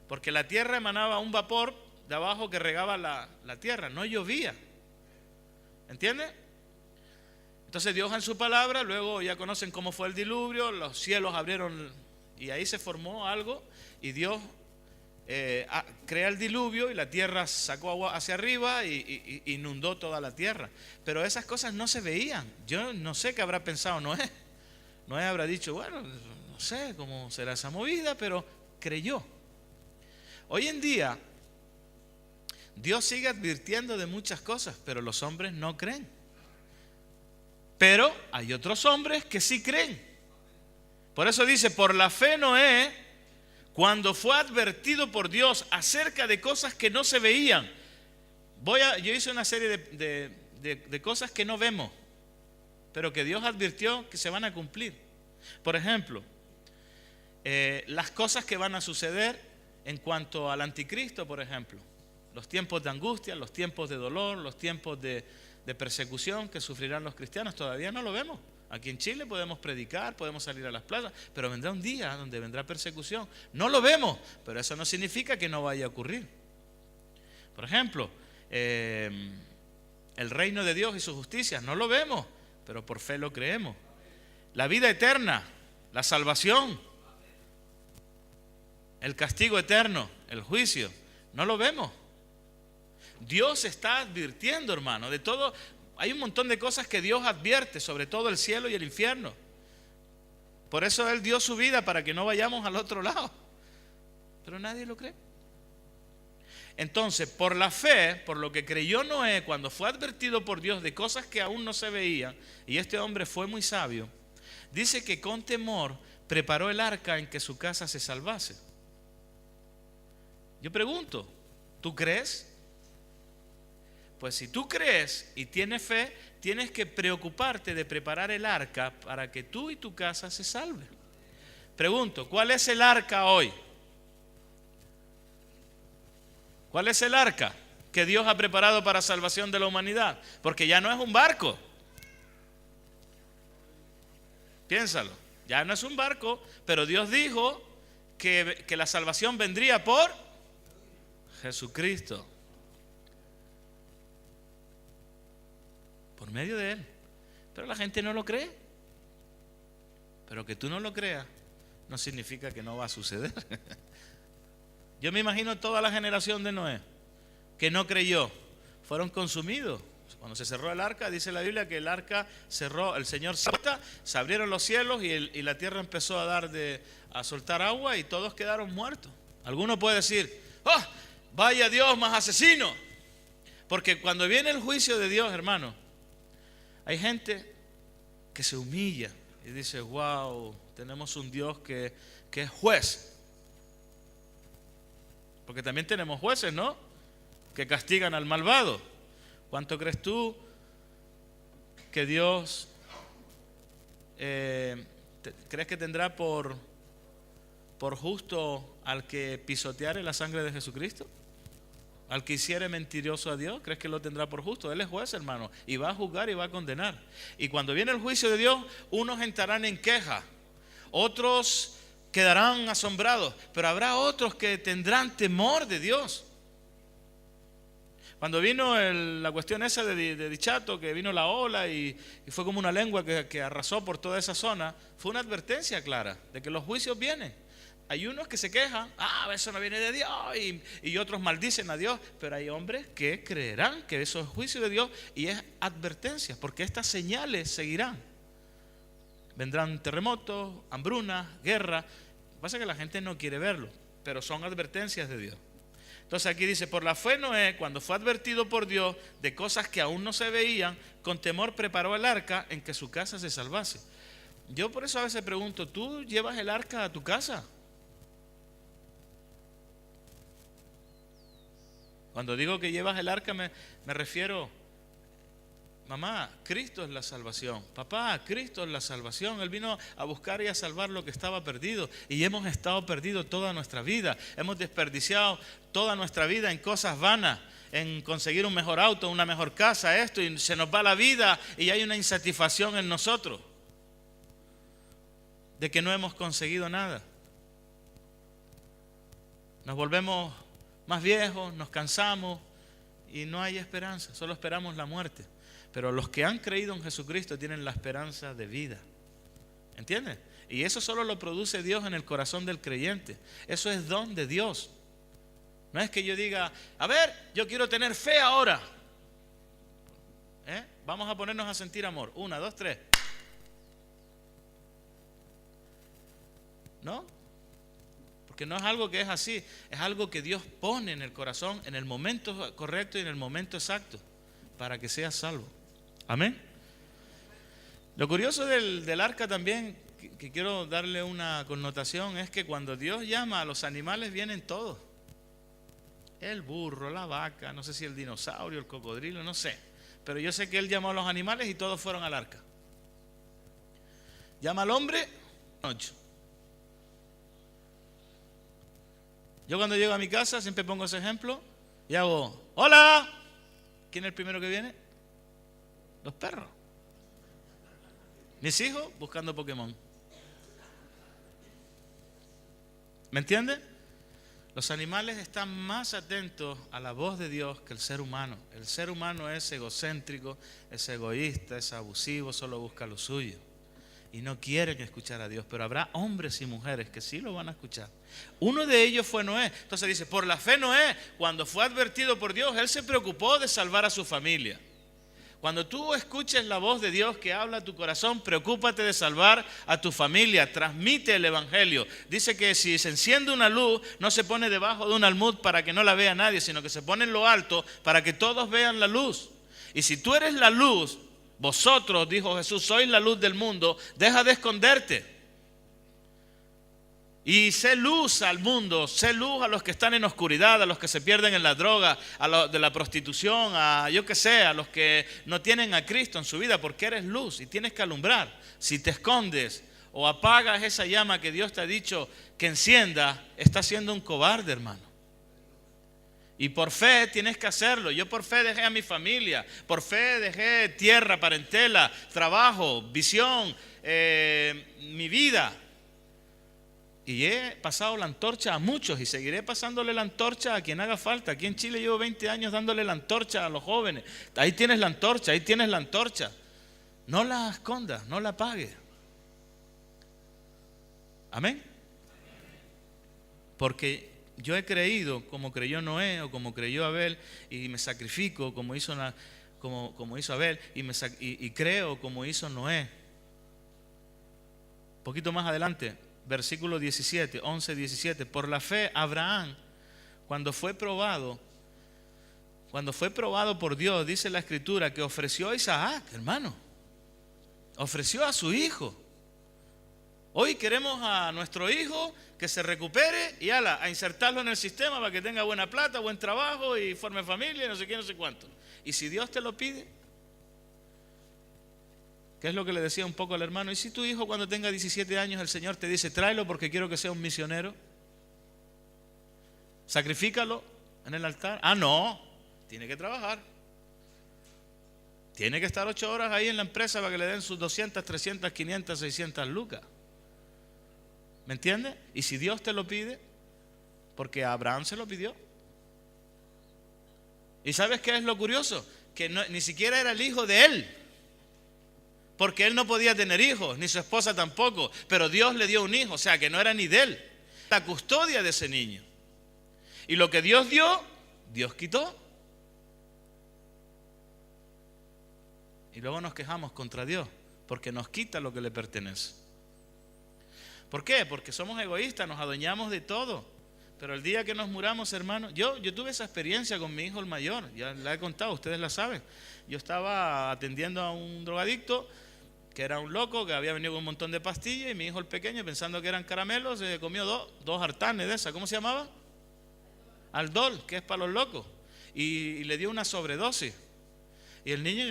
Speaker 1: Porque la tierra emanaba un vapor de abajo que regaba la tierra, no llovía. ¿Entiendes? Entonces Dios en su palabra, luego ya conocen cómo fue el diluvio, los cielos abrieron y ahí se formó algo y Dios crea el diluvio y la tierra sacó agua hacia arriba y inundó toda la tierra. Pero esas cosas no se veían. Yo no sé qué habrá pensado Noé. Noé habrá dicho, bueno, no sé cómo será esa movida, pero creyó. Hoy en día Dios sigue advirtiendo de muchas cosas, pero los hombres no creen. Pero hay otros hombres que sí creen. Por eso dice, por la fe Noé, cuando fue advertido por Dios acerca de cosas que no se veían. Yo hice una serie de cosas que no vemos, pero que Dios advirtió que se van a cumplir. Por ejemplo, las cosas que van a suceder en cuanto al anticristo, por ejemplo. Los tiempos de angustia, los tiempos de dolor, los tiempos de persecución que sufrirán los cristianos, todavía no lo vemos. Aquí en Chile podemos predicar, podemos salir a las plazas, pero vendrá un día donde vendrá persecución. No lo vemos, pero eso no significa que no vaya a ocurrir. Por ejemplo, el reino de Dios y su justicia, no lo vemos, pero por fe lo creemos. La vida eterna, la salvación, el castigo eterno, el juicio, no lo vemos. Dios está advirtiendo, hermano, de todo. Hay un montón de cosas que Dios advierte, sobre todo el cielo y el infierno. Por eso Él dio su vida para que no vayamos al otro lado. Pero nadie lo cree. Entonces, por la fe, por lo que creyó Noé cuando fue advertido por Dios de cosas que aún no se veían, y este hombre fue muy sabio, dice que con temor preparó el arca en que su casa se salvase. Yo pregunto, ¿tú crees? Pues si tú crees y tienes fe, tienes que preocuparte de preparar el arca para que tú y tu casa se salven. Pregunto, ¿cuál es el arca hoy? ¿Cuál es el arca que Dios ha preparado para salvación de la humanidad? Porque ya no es un barco. Piénsalo, ya no es un barco, pero Dios dijo que la salvación vendría por Jesucristo. Por medio de Él. Pero la gente no lo cree. Pero que tú no lo creas no significa que no va a suceder. Yo me imagino toda la generación de Noé que no creyó, fueron consumidos. Cuando se cerró el arca, dice la Biblia que el arca cerró, el Señor se abrieron los cielos y la tierra empezó a soltar agua y todos quedaron muertos. Alguno puede decir, ¡oh, vaya Dios más asesino! Porque cuando viene el juicio de Dios, hermano, hay gente que se humilla y dice, wow, tenemos un Dios que es juez. Porque también tenemos jueces, ¿no? Que castigan al malvado. ¿Cuánto crees tú que Dios crees que tendrá por justo al que pisoteare la sangre de Jesucristo? Al que hiciere mentiroso a Dios, ¿crees que lo tendrá por justo? Él es juez, hermano, y va a juzgar y va a condenar. Y cuando viene el juicio de Dios, unos entrarán en queja, otros quedarán asombrados, pero habrá otros que tendrán temor de Dios. Cuando vino la cuestión esa de Dichato, que vino la ola y fue como una lengua que arrasó por toda esa zona, fue una advertencia clara de que los juicios vienen. Hay unos que se quejan, eso no viene de Dios, y otros maldicen a Dios, pero hay hombres que creerán que eso es juicio de Dios y es advertencia, porque estas señales seguirán. Vendrán terremotos, hambrunas, guerra. Lo que pasa es que la gente no quiere verlo, pero son advertencias de Dios. Entonces aquí dice, por la fe Noé, cuando fue advertido por Dios de cosas que aún no se veían, con temor preparó el arca en que su casa se salvase. Yo por eso a veces pregunto, ¿tú llevas el arca a tu casa? Cuando digo que llevas el arca me refiero, mamá, Cristo es la salvación. Papá, Cristo es la salvación. Él vino a buscar y a salvar lo que estaba perdido. Y hemos estado perdidos toda nuestra vida. Hemos desperdiciado toda nuestra vida en cosas vanas, en conseguir un mejor auto, una mejor casa, esto, y se nos va la vida y hay una insatisfacción en nosotros de que no hemos conseguido nada. Nos volvemos más viejos, nos cansamos y no hay esperanza, solo esperamos la muerte. Pero los que han creído en Jesucristo tienen la esperanza de vida. ¿Entiendes? Y eso solo lo produce Dios en el corazón del creyente. Eso es don de Dios. No es que yo diga, a ver, yo quiero tener fe ahora. Vamos a ponernos a sentir amor. 1, 2, 3. ¿No? Porque no es algo que es así. Es algo que Dios pone en el corazón en el momento correcto y en el momento exacto para que seas salvo. Amén. Lo curioso del arca también, que quiero darle una connotación, es que cuando Dios llama a los animales vienen todos. El burro, la vaca, no sé si el dinosaurio, el cocodrilo, no sé. Pero yo sé que Él llamó a los animales y todos fueron al arca. Llama al hombre, 8. Yo cuando llego a mi casa siempre pongo ese ejemplo y hago, ¡hola! ¿Quién es el primero que viene? Los perros. Mis hijos buscando Pokémon. ¿Me entienden? Los animales están más atentos a la voz de Dios que el ser humano. El ser humano es egocéntrico, es egoísta, es abusivo, solo busca lo suyo. Y no quieren escuchar a Dios, pero habrá hombres y mujeres que sí lo van a escuchar. Uno de ellos fue Noé. Entonces dice, por la fe Noé, cuando fue advertido por Dios, él se preocupó de salvar a su familia. Cuando tú escuches la voz de Dios que habla a tu corazón, preocúpate de salvar a tu familia, transmite el evangelio. Dice que si se enciende una luz, no se pone debajo de un almud para que no la vea nadie, sino que se pone en lo alto para que todos vean la luz. Y si tú eres la luz, vosotros, dijo Jesús, sois la luz del mundo, deja de esconderte. Y sé luz al mundo, sé luz a los que están en oscuridad, a los que se pierden en la droga, a los de la prostitución, a yo que sé, a los que no tienen a Cristo en su vida, porque eres luz y tienes que alumbrar. Si te escondes o apagas esa llama que Dios te ha dicho que encienda, estás siendo un cobarde, hermano. Y por fe tienes que hacerlo. Yo por fe dejé a mi familia, por fe dejé tierra, parentela, trabajo, visión, mi vida. Y he pasado la antorcha a muchos y seguiré pasándole la antorcha a quien haga falta. Aquí en Chile llevo 20 años dándole la antorcha a los jóvenes. Ahí tienes la antorcha, ahí tienes la antorcha. No la escondas, no la apagues. Amén. Porque yo he creído como creyó Noé o como creyó Abel y me sacrifico como hizo Abel y creo como hizo Noé. Un poquito más adelante. Versículo 17, 11, 17. Por la fe, Abraham, cuando fue probado por Dios, dice la Escritura, que ofreció a Isaac, hermano. Ofreció a su hijo. Hoy queremos a nuestro hijo que se recupere y a insertarlo en el sistema para que tenga buena plata, buen trabajo y forme familia y no sé qué, no sé cuánto. Y si Dios te lo pide, ¿qué es lo que le decía un poco al hermano? ¿Y si tu hijo cuando tenga 17 años el Señor te dice, tráelo porque quiero que sea un misionero? Sacrifícalo en el altar. Ah, no, tiene que trabajar. Tiene que estar 8 horas ahí en la empresa para que le den sus 200, 300, 500, 600 lucas. ¿Me entiendes? Y si Dios te lo pide, porque Abraham se lo pidió. ¿Y sabes qué es lo curioso? Que ni siquiera era el hijo de él. Porque él no podía tener hijos, ni su esposa tampoco. Pero Dios le dio un hijo, o sea que no era ni de él. La custodia de ese niño. Y lo que Dios dio, Dios quitó. Y luego nos quejamos contra Dios, porque nos quita lo que le pertenece. ¿Por qué? Porque somos egoístas, nos adueñamos de todo. Pero el día que nos muramos, hermano, yo tuve esa experiencia con mi hijo el mayor, ya la he contado, ustedes la saben. Yo estaba atendiendo a un drogadicto, que era un loco, que había venido con un montón de pastillas, y mi hijo el pequeño, pensando que eran caramelos, se comió dos hartanes de esas. ¿Cómo se llamaba? Aldol, que es para los locos. Y le dio una sobredosis. Y el niño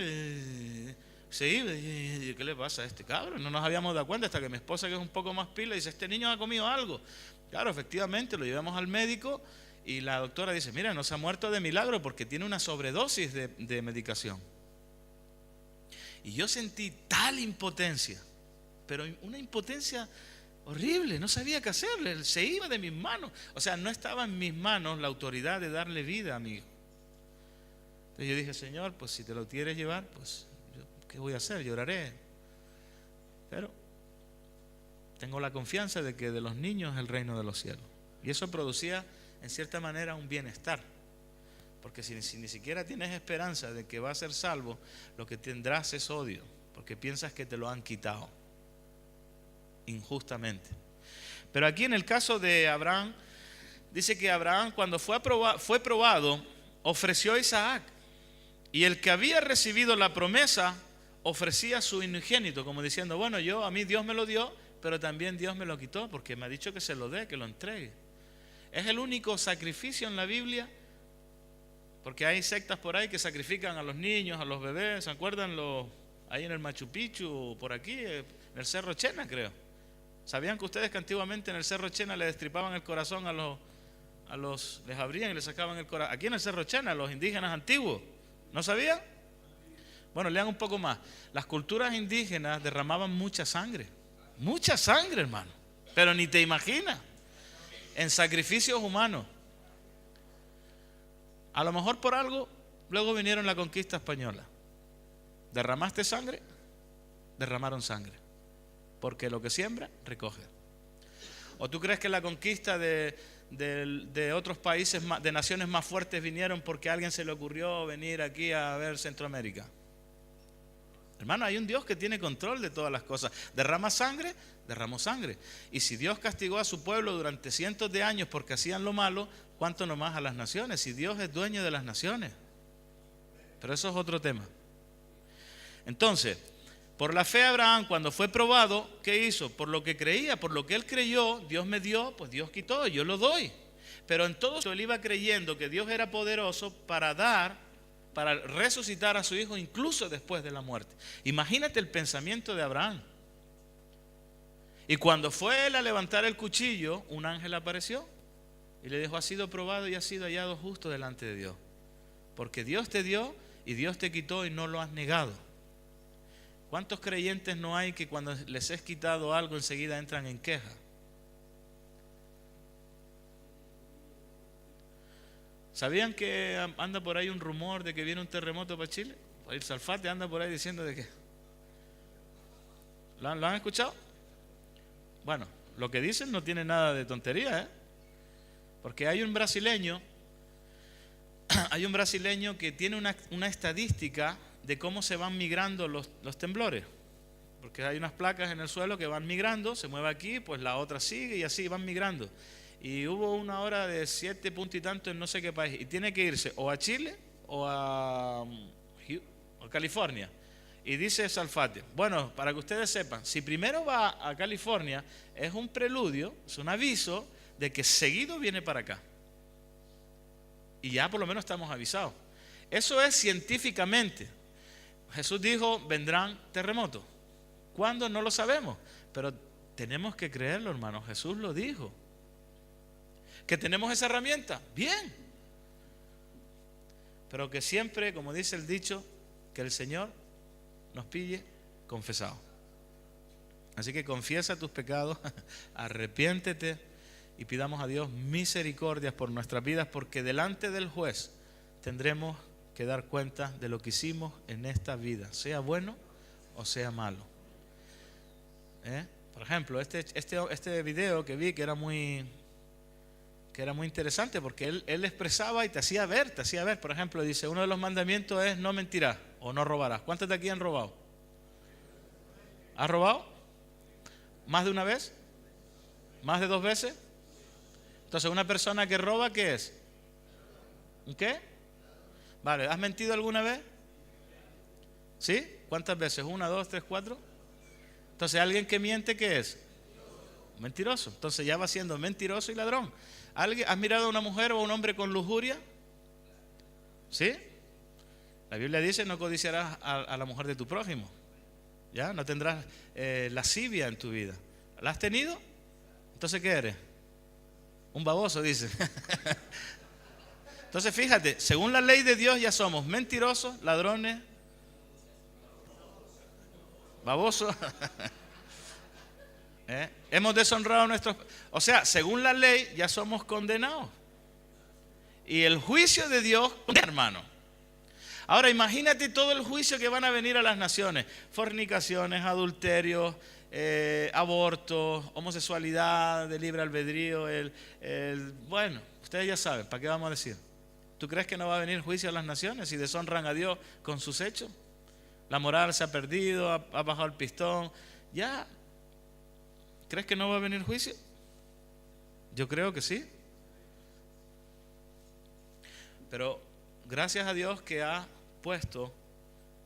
Speaker 1: se iba, ¿qué le pasa a este cabrón? No nos habíamos dado cuenta hasta que mi esposa, que es un poco más pila, dice, este niño ha comido algo. Claro, efectivamente, lo llevamos al médico y la doctora dice, mira, no se ha muerto de milagro porque tiene una sobredosis de medicación. Y yo sentí tal impotencia, pero una impotencia horrible, no sabía qué hacerle, se iba de mis manos. O sea, no estaba en mis manos la autoridad de darle vida a mi hijo. Entonces yo dije, Señor, pues si te lo quieres llevar, pues ¿qué voy a hacer? Lloraré. Pero tengo la confianza de que de los niños es el reino de los cielos. Y eso producía, en cierta manera, un bienestar. Porque si ni siquiera tienes esperanza de que va a ser salvo, lo que tendrás es odio, porque piensas que te lo han quitado injustamente. Pero aquí en el caso de Abraham, dice que Abraham, cuando fue probado, ofreció a Isaac. Y el que había recibido la promesa ofrecía su unigénito, como diciendo, bueno, a mí Dios me lo dio, pero también Dios me lo quitó, porque me ha dicho que se lo dé, que lo entregue. Es el único sacrificio en la Biblia, porque hay sectas por ahí que sacrifican a los niños, a los bebés. ¿Se acuerdan ahí en el Machu Picchu, por aquí, en el Cerro Chena, creo? ¿Sabían que ustedes que antiguamente en el Cerro Chena le destripaban el corazón les abrían y le sacaban el corazón? Aquí en el Cerro Chena, los indígenas antiguos, ¿no sabían? Bueno, lean un poco más. Las culturas indígenas derramaban mucha sangre, hermano, pero ni te imaginas, en sacrificios humanos. A lo mejor por algo, luego vinieron la conquista española. ¿Derramaste sangre? Derramaron sangre. Porque lo que siembra, recoge. ¿O tú crees que la conquista de otros países, de naciones más fuertes, vinieron porque a alguien se le ocurrió venir aquí a ver Centroamérica? Hermano, hay un Dios que tiene control de todas las cosas. ¿Derrama sangre? Derramó sangre. Y si Dios castigó a su pueblo durante cientos de años porque hacían lo malo, ¿cuánto nomás a las naciones? Si Dios es dueño de las naciones. Pero eso es otro tema. Entonces, por la fe Abraham, cuando fue probado, ¿qué hizo? Por lo que creía, por lo que él creyó, Dios me dio, pues Dios quitó, yo lo doy. Pero en todo eso él iba creyendo que Dios era poderoso para resucitar a su hijo incluso después de la muerte. Imagínate el pensamiento de Abraham. Y cuando fue él a levantar el cuchillo, un ángel apareció y le dijo, has sido probado y has sido hallado justo delante de Dios. Porque Dios te dio y Dios te quitó y no lo has negado. ¿Cuántos creyentes no hay que cuando les es quitado algo enseguida entran en queja? ¿Sabían que anda por ahí un rumor de que viene un terremoto para Chile? El Salfate anda por ahí diciendo de que... ¿Lo han escuchado? Bueno, lo que dicen no tiene nada de tontería, ¿eh? Porque hay un brasileño que tiene una estadística de cómo se van migrando los temblores. Porque hay unas placas en el suelo que van migrando, se mueve aquí, pues la otra sigue y así van migrando. Y hubo una hora de 7 puntos y tanto en no sé qué país, y tiene que irse o a Chile o a California. y dice Salfate, bueno, para que ustedes sepan, si primero va a California, es un preludio, es un aviso de que seguido viene para acá. Y ya por lo menos estamos avisados. Eso es científicamente. Jesús dijo, vendrán terremotos. ¿Cuándo? No lo sabemos, pero tenemos que creerlo, hermano. Jesús lo dijo. ¿Que tenemos esa herramienta? Bien. Pero que siempre, como dice el dicho, que el Señor nos pille confesados. Así que confiesa tus pecados, arrepiéntete y pidamos a Dios misericordias por nuestras vidas, porque delante del juez tendremos que dar cuenta de lo que hicimos en esta vida, sea bueno o sea malo. Por ejemplo, este video que vi que era muy interesante, porque él expresaba y te hacía ver. Por ejemplo, dice, uno de los mandamientos es no mentirás o no robarás. ¿Cuántos de aquí han robado? ¿Has robado? ¿Más de una vez? ¿Más de 2 veces? Entonces, una persona que roba, ¿qué es? ¿Un qué? Vale, ¿has mentido alguna vez? ¿Sí? ¿Cuántas veces? 1, 2, 3, 4. Entonces, alguien que miente, ¿qué es? Mentiroso. Entonces ya va siendo mentiroso y ladrón. ¿Has mirado a una mujer o a un hombre con lujuria? ¿Sí? La Biblia dice, no codiciarás a la mujer de tu prójimo. ¿Ya? No tendrás lascivia en tu vida. ¿La has tenido? Entonces, ¿qué eres? Un baboso, dice. Entonces, fíjate, según la ley de Dios ya somos mentirosos, ladrones, babosos. Hemos deshonrado a nuestros... O sea, según la ley ya somos condenados. Y el juicio de Dios, hermano. Ahora imagínate todo el juicio que van a venir a las naciones. Fornicaciones, adulterios, abortos, homosexualidad, de libre albedrío. Bueno, ustedes ya saben, ¿para qué vamos a decir? ¿Tú crees que no va a venir juicio a las naciones si deshonran a Dios con sus hechos? La moral se ha perdido, ha bajado el pistón. Ya. ¿Crees que no va a venir juicio? Yo creo que sí. Pero gracias a Dios que ha puesto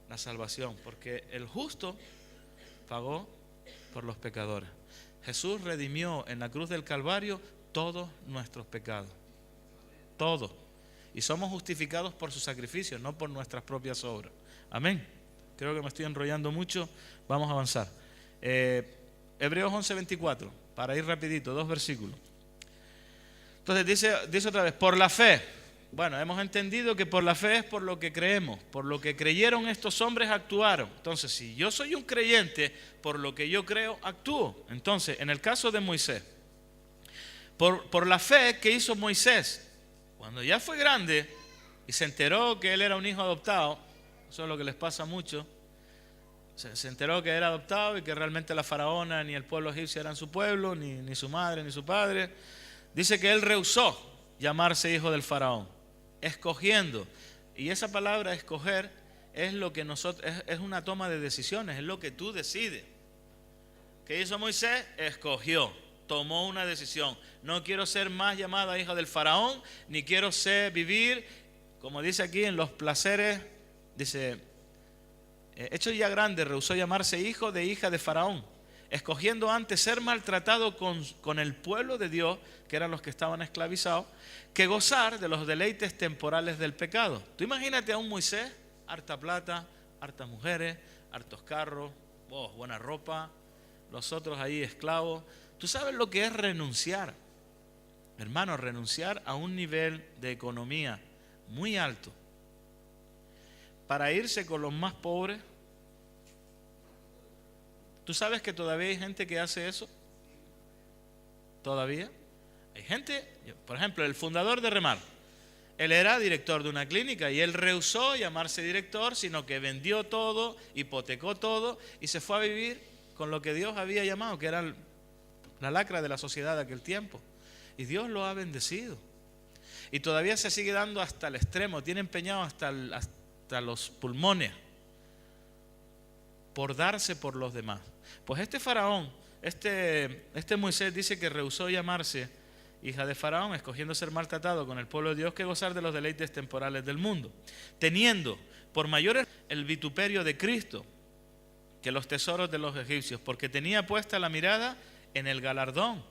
Speaker 1: la salvación, porque el justo pagó por los pecadores. Jesús redimió en la cruz del Calvario todos nuestros pecados. Todos. Y somos justificados por su sacrificio, no por nuestras propias obras. Amén. Creo que me estoy enrollando mucho. Vamos a avanzar. Hebreos 11:24, para ir rapidito, 2 versículos. Entonces dice otra vez, por la fe. Bueno, hemos entendido que por la fe es por lo que creemos, por lo que creyeron estos hombres actuaron. Entonces, si yo soy un creyente, por lo que yo creo, actúo. Entonces, en el caso de Moisés, por la fe que hizo Moisés, cuando ya fue grande y se enteró que él era un hijo adoptado, eso es lo que les pasa mucho. Se enteró que era adoptado y que realmente la faraona ni el pueblo egipcio eran su pueblo, ni su madre ni su padre. Dice que él rehusó llamarse hijo del faraón, escogiendo. Y esa palabra escoger es lo que es una toma de decisiones, es lo que tú decides. ¿Qué hizo Moisés? Escogió, tomó una decisión. No quiero ser más llamada hijo del faraón, ni quiero vivir, como dice aquí, en los placeres. Dice, hecho ya grande, rehusó llamarse hijo de hija de Faraón, escogiendo antes ser maltratado con el pueblo de Dios, que eran los que estaban esclavizados, que gozar de los deleites temporales del pecado. Tú imagínate a un Moisés, harta plata, hartas mujeres, hartos carros, buena ropa, los otros ahí esclavos. Tú sabes lo que es renunciar, hermano, renunciar a un nivel de economía muy alto para irse con los más pobres. ¿Tú sabes que todavía hay gente que hace eso? ¿Todavía? Hay gente, por ejemplo, el fundador de Remar, él era director de una clínica y él rehusó llamarse director, sino que vendió todo, hipotecó todo y se fue a vivir con lo que Dios había llamado, que era la lacra de la sociedad de aquel tiempo. Y Dios lo ha bendecido. Y todavía se sigue dando hasta el extremo, tiene empeñado hasta los pulmones por darse por los demás. Pues este faraón, este Moisés dice que rehusó llamarse hija de Faraón, escogiendo ser maltratado con el pueblo de Dios que gozar de los deleites temporales del mundo, teniendo por mayor el vituperio de Cristo. que los tesoros de los egipcios, porque tenía puesta la mirada en el galardón.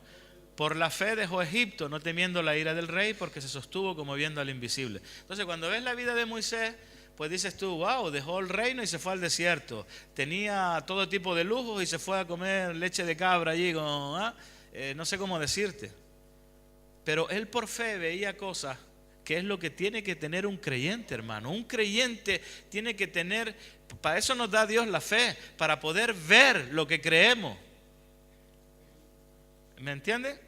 Speaker 1: Por la fe dejó Egipto, no temiendo la ira del rey, porque se sostuvo como viendo al invisible. Entonces, cuando ves la vida de Moisés, pues dices tú, wow, dejó el reino y se fue al desierto. Tenía todo tipo de lujos y se fue a comer leche de cabra allí con, no sé cómo decirte. Pero él por fe veía cosas que es lo que tiene que tener un creyente, hermano. Un creyente tiene que tener, para eso nos da Dios la fe, para poder ver lo que creemos. ¿Me entiendes?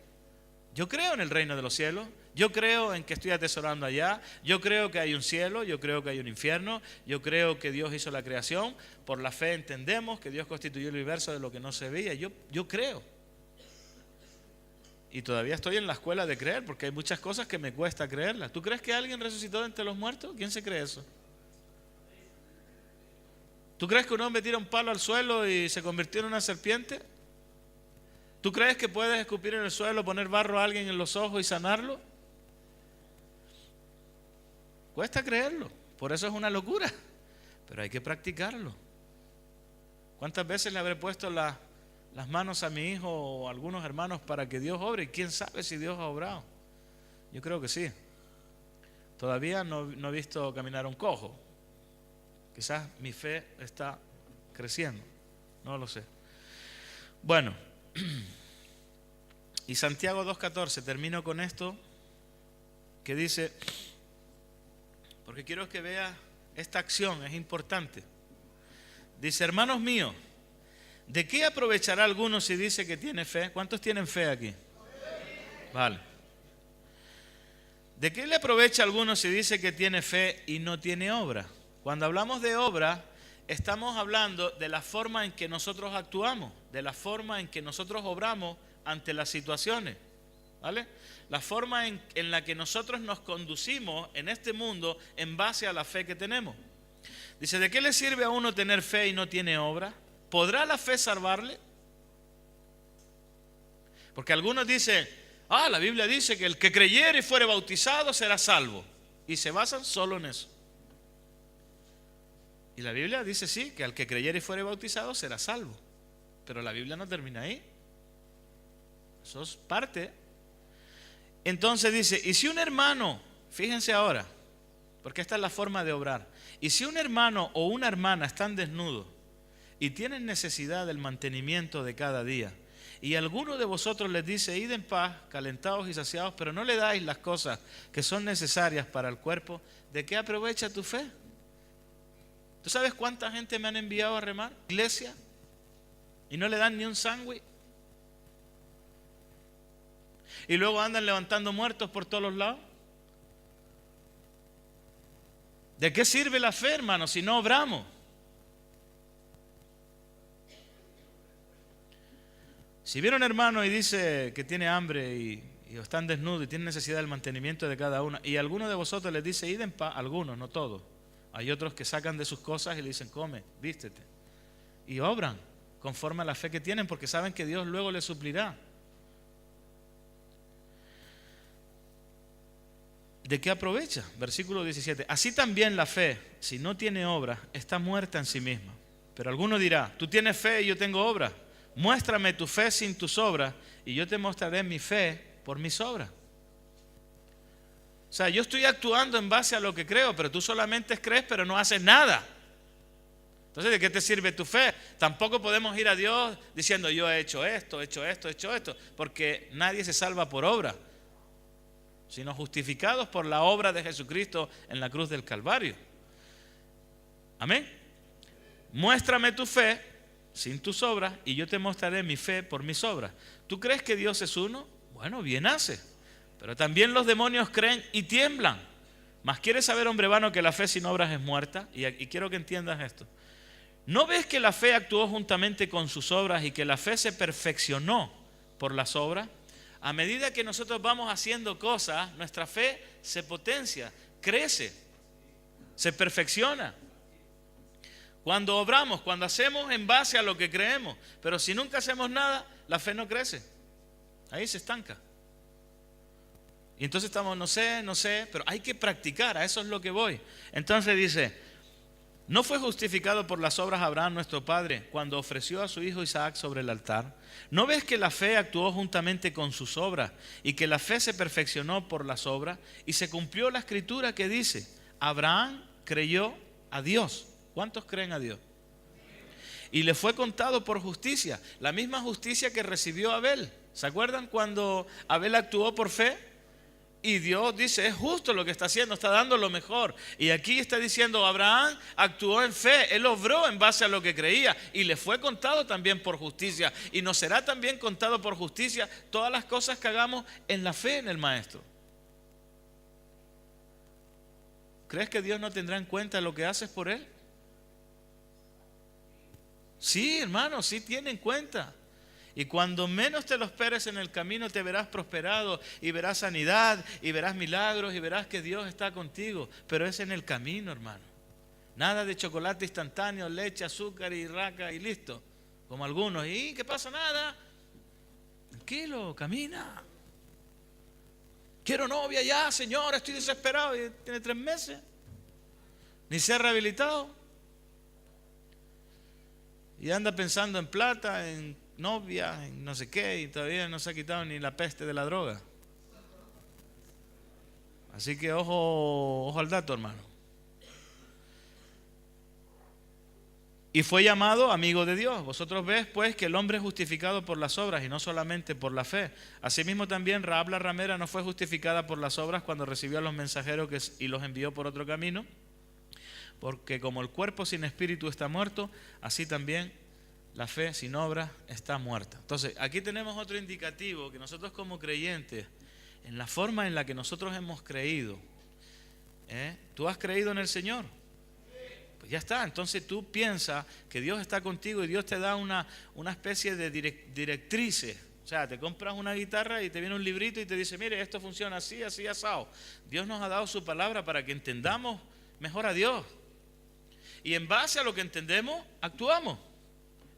Speaker 1: Yo creo en el reino de los cielos, yo creo en que estoy atesorando allá, yo creo que hay un cielo, yo creo que hay un infierno, yo creo que Dios hizo la creación, por la fe entendemos que Dios constituyó el universo de lo que no se veía, yo creo. Y todavía estoy en la escuela de creer, porque hay muchas cosas que me cuesta creerlas. ¿Tú crees que alguien resucitó de entre los muertos? ¿Quién se cree eso? ¿Tú crees que un hombre tira un palo al suelo y se convirtió en una serpiente? ¿Tú crees que puedes escupir en el suelo, poner barro a alguien en los ojos y sanarlo? Cuesta creerlo, por eso es una locura, pero hay que practicarlo. ¿Cuántas veces le habré puesto las manos a mi hijo o a algunos hermanos para que Dios obre? ¿Quién sabe si Dios ha obrado? Yo creo que sí. Todavía no he visto caminar un cojo. Quizás mi fe está creciendo, no lo sé. Bueno, y Santiago 2:14, termino con esto, que dice, porque quiero que vea esta acción, es importante. Dice, hermanos míos, ¿de qué aprovechará alguno si dice que tiene fe? ¿Cuántos tienen fe aquí? Vale. ¿De qué le aprovecha a alguno si dice que tiene fe y no tiene obra? Cuando hablamos de obra, estamos hablando de la forma en que nosotros actuamos, de la forma en que nosotros obramos ante las situaciones, ¿vale? La forma en la que nosotros nos conducimos en este mundo en base a la fe que tenemos. Dice, ¿de qué le sirve a uno tener fe y no tiene obra? ¿Podrá la fe salvarle? Porque algunos dicen, la Biblia dice que el que creyere y fuere bautizado será salvo. Y se basan solo en eso. Y la Biblia dice sí, que al que creyere y fuere bautizado será salvo. Pero la Biblia no termina ahí. Eso es parte. Entonces dice, y si un hermano, fíjense ahora, porque esta es la forma de obrar. Y si un hermano o una hermana están desnudos y tienen necesidad del mantenimiento de cada día, y alguno de vosotros les dice, id en paz, calentados y saciados, pero no le dais las cosas que son necesarias para el cuerpo, ¿de qué aprovecha tu fe? ¿Tú sabes cuánta gente me han enviado a remar? Iglesia, y no le dan ni un sándwich. Y luego andan levantando muertos por todos los lados. ¿De qué sirve la fe, hermano, si no obramos? Si viene un hermano y dice que tiene hambre y están desnudos y tienen necesidad del mantenimiento de cada uno, y alguno de vosotros les dice, id en paz, algunos, no todos. Hay otros que sacan de sus cosas y le dicen, come, vístete. Y obran conforme a la fe que tienen porque saben que Dios luego les suplirá. ¿De qué aprovecha? Versículo 17. Así también la fe, si no tiene obra, está muerta en sí misma. Pero alguno dirá, tú tienes fe y yo tengo obra. Muéstrame tu fe sin tus obras y yo te mostraré mi fe por mis obras. O sea, yo estoy actuando en base a lo que creo, pero tú solamente crees, pero no haces nada. Entonces, ¿de qué te sirve tu fe? Tampoco podemos ir a Dios diciendo, yo he hecho esto, porque nadie se salva por obra, sino justificados por la obra de Jesucristo en la cruz del Calvario. Amén. Muéstrame tu fe sin tus obras y yo te mostraré mi fe por mis obras. ¿Tú crees que Dios es uno? Bueno, bien hace. Pero también los demonios creen y tiemblan. Mas ¿quieres saber, hombre vano, que la fe sin obras es muerta? Y quiero que entiendas esto. ¿No ves que la fe actuó juntamente con sus obras y que la fe se perfeccionó por las obras? A medida que nosotros vamos haciendo cosas, nuestra fe se potencia, crece, se perfecciona. Cuando obramos, cuando hacemos en base a lo que creemos, pero si nunca hacemos nada, la fe no crece. Ahí se estanca. Y entonces estamos, no sé, pero hay que practicar, a eso es lo que voy. Entonces dice, ¿No fue justificado por las obras Abraham nuestro padre cuando ofreció a su hijo Isaac sobre el altar? ¿No ves que la fe actuó juntamente con sus obras y que la fe se perfeccionó por las obras? Y se cumplió la escritura que dice: Abraham creyó a Dios. ¿Cuántos creen a Dios? Y le fue contado por justicia, la misma justicia que recibió Abel. ¿Se acuerdan cuando Abel actuó por fe? Y Dios dice, es justo lo que está haciendo, está dando lo mejor. Y aquí está diciendo, Abraham actuó en fe, él obró en base a lo que creía y le fue contado también por justicia. Y nos será también contado por justicia todas las cosas que hagamos en la fe en el Maestro. ¿Crees que Dios no tendrá en cuenta lo que haces por él? Sí, hermano, sí tiene en cuenta. Y cuando menos te lo esperes en el camino, te verás prosperado y verás sanidad y verás milagros y verás que Dios está contigo. Pero es en el camino, hermano. Nada de chocolate instantáneo, leche, azúcar y raca y listo. Como algunos. ¿Y qué pasa? Nada. Tranquilo, camina. Quiero novia ya, Señor, estoy desesperado. Y tiene 3 meses. Ni se ha rehabilitado. Y anda pensando en plata, en novia, en no sé qué, y todavía no se ha quitado ni la peste de la droga. Así que ojo al dato, hermano. Y fue llamado amigo de Dios. Vosotros ves pues que el hombre es justificado por las obras y no solamente por la fe. Asimismo también Rahab la ramera no fue justificada por las obras cuando recibió a los mensajeros y los envió por otro camino. Porque como el cuerpo sin espíritu está muerto, así también la fe sin obras está muerta. Entonces, aquí tenemos otro indicativo que nosotros como creyentes, en la forma en la que nosotros hemos creído, ¿tú has creído en el Señor? Pues ya está. Entonces tú piensas que Dios está contigo y Dios te da una especie de directrices. O sea, te compras una guitarra y te viene un librito y te dice, mire, esto funciona así, así, asado. Dios nos ha dado su palabra para que entendamos mejor a Dios. Y en base a lo que entendemos, actuamos.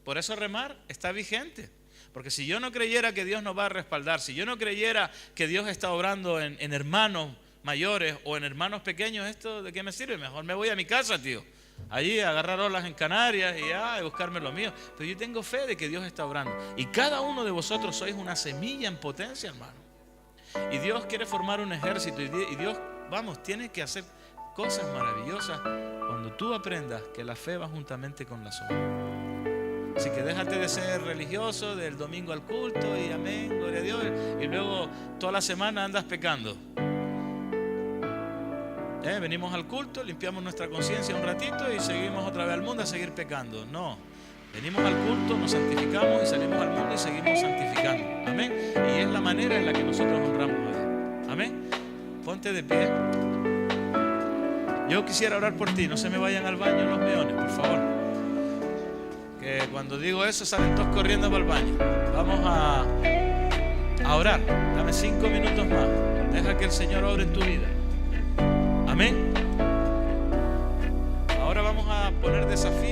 Speaker 1: Por eso remar está vigente. Porque si yo no creyera que Dios nos va a respaldar, si yo no creyera que Dios está obrando en hermanos mayores o en hermanos pequeños, ¿esto de qué me sirve? Mejor me voy a mi casa, tío. Allí a agarrar olas en Canarias y buscarme lo mío. Pero yo tengo fe de que Dios está obrando. Y cada uno de vosotros sois una semilla en potencia, hermano. Y Dios quiere formar un ejército. Y Dios, tiene que hacer cosas maravillosas cuando tú aprendas que la fe va juntamente con las obras. Así que déjate de ser religioso del domingo al culto y amén, gloria a Dios, y luego toda la semana andas pecando. Venimos al culto, limpiamos nuestra conciencia un ratito y seguimos otra vez al mundo a seguir pecando. No, venimos al culto, nos santificamos y salimos al mundo y seguimos santificando. Amén. Y es la manera en la que nosotros honramos a Dios. Amén. Ponte de pie. Yo quisiera orar por ti. No se me vayan al baño los meones, por favor. Que cuando digo eso salen todos corriendo para el baño. Vamos a orar. Dame 5 minutos más. Deja que el Señor obre en tu vida. Amén. Ahora vamos a poner desafío.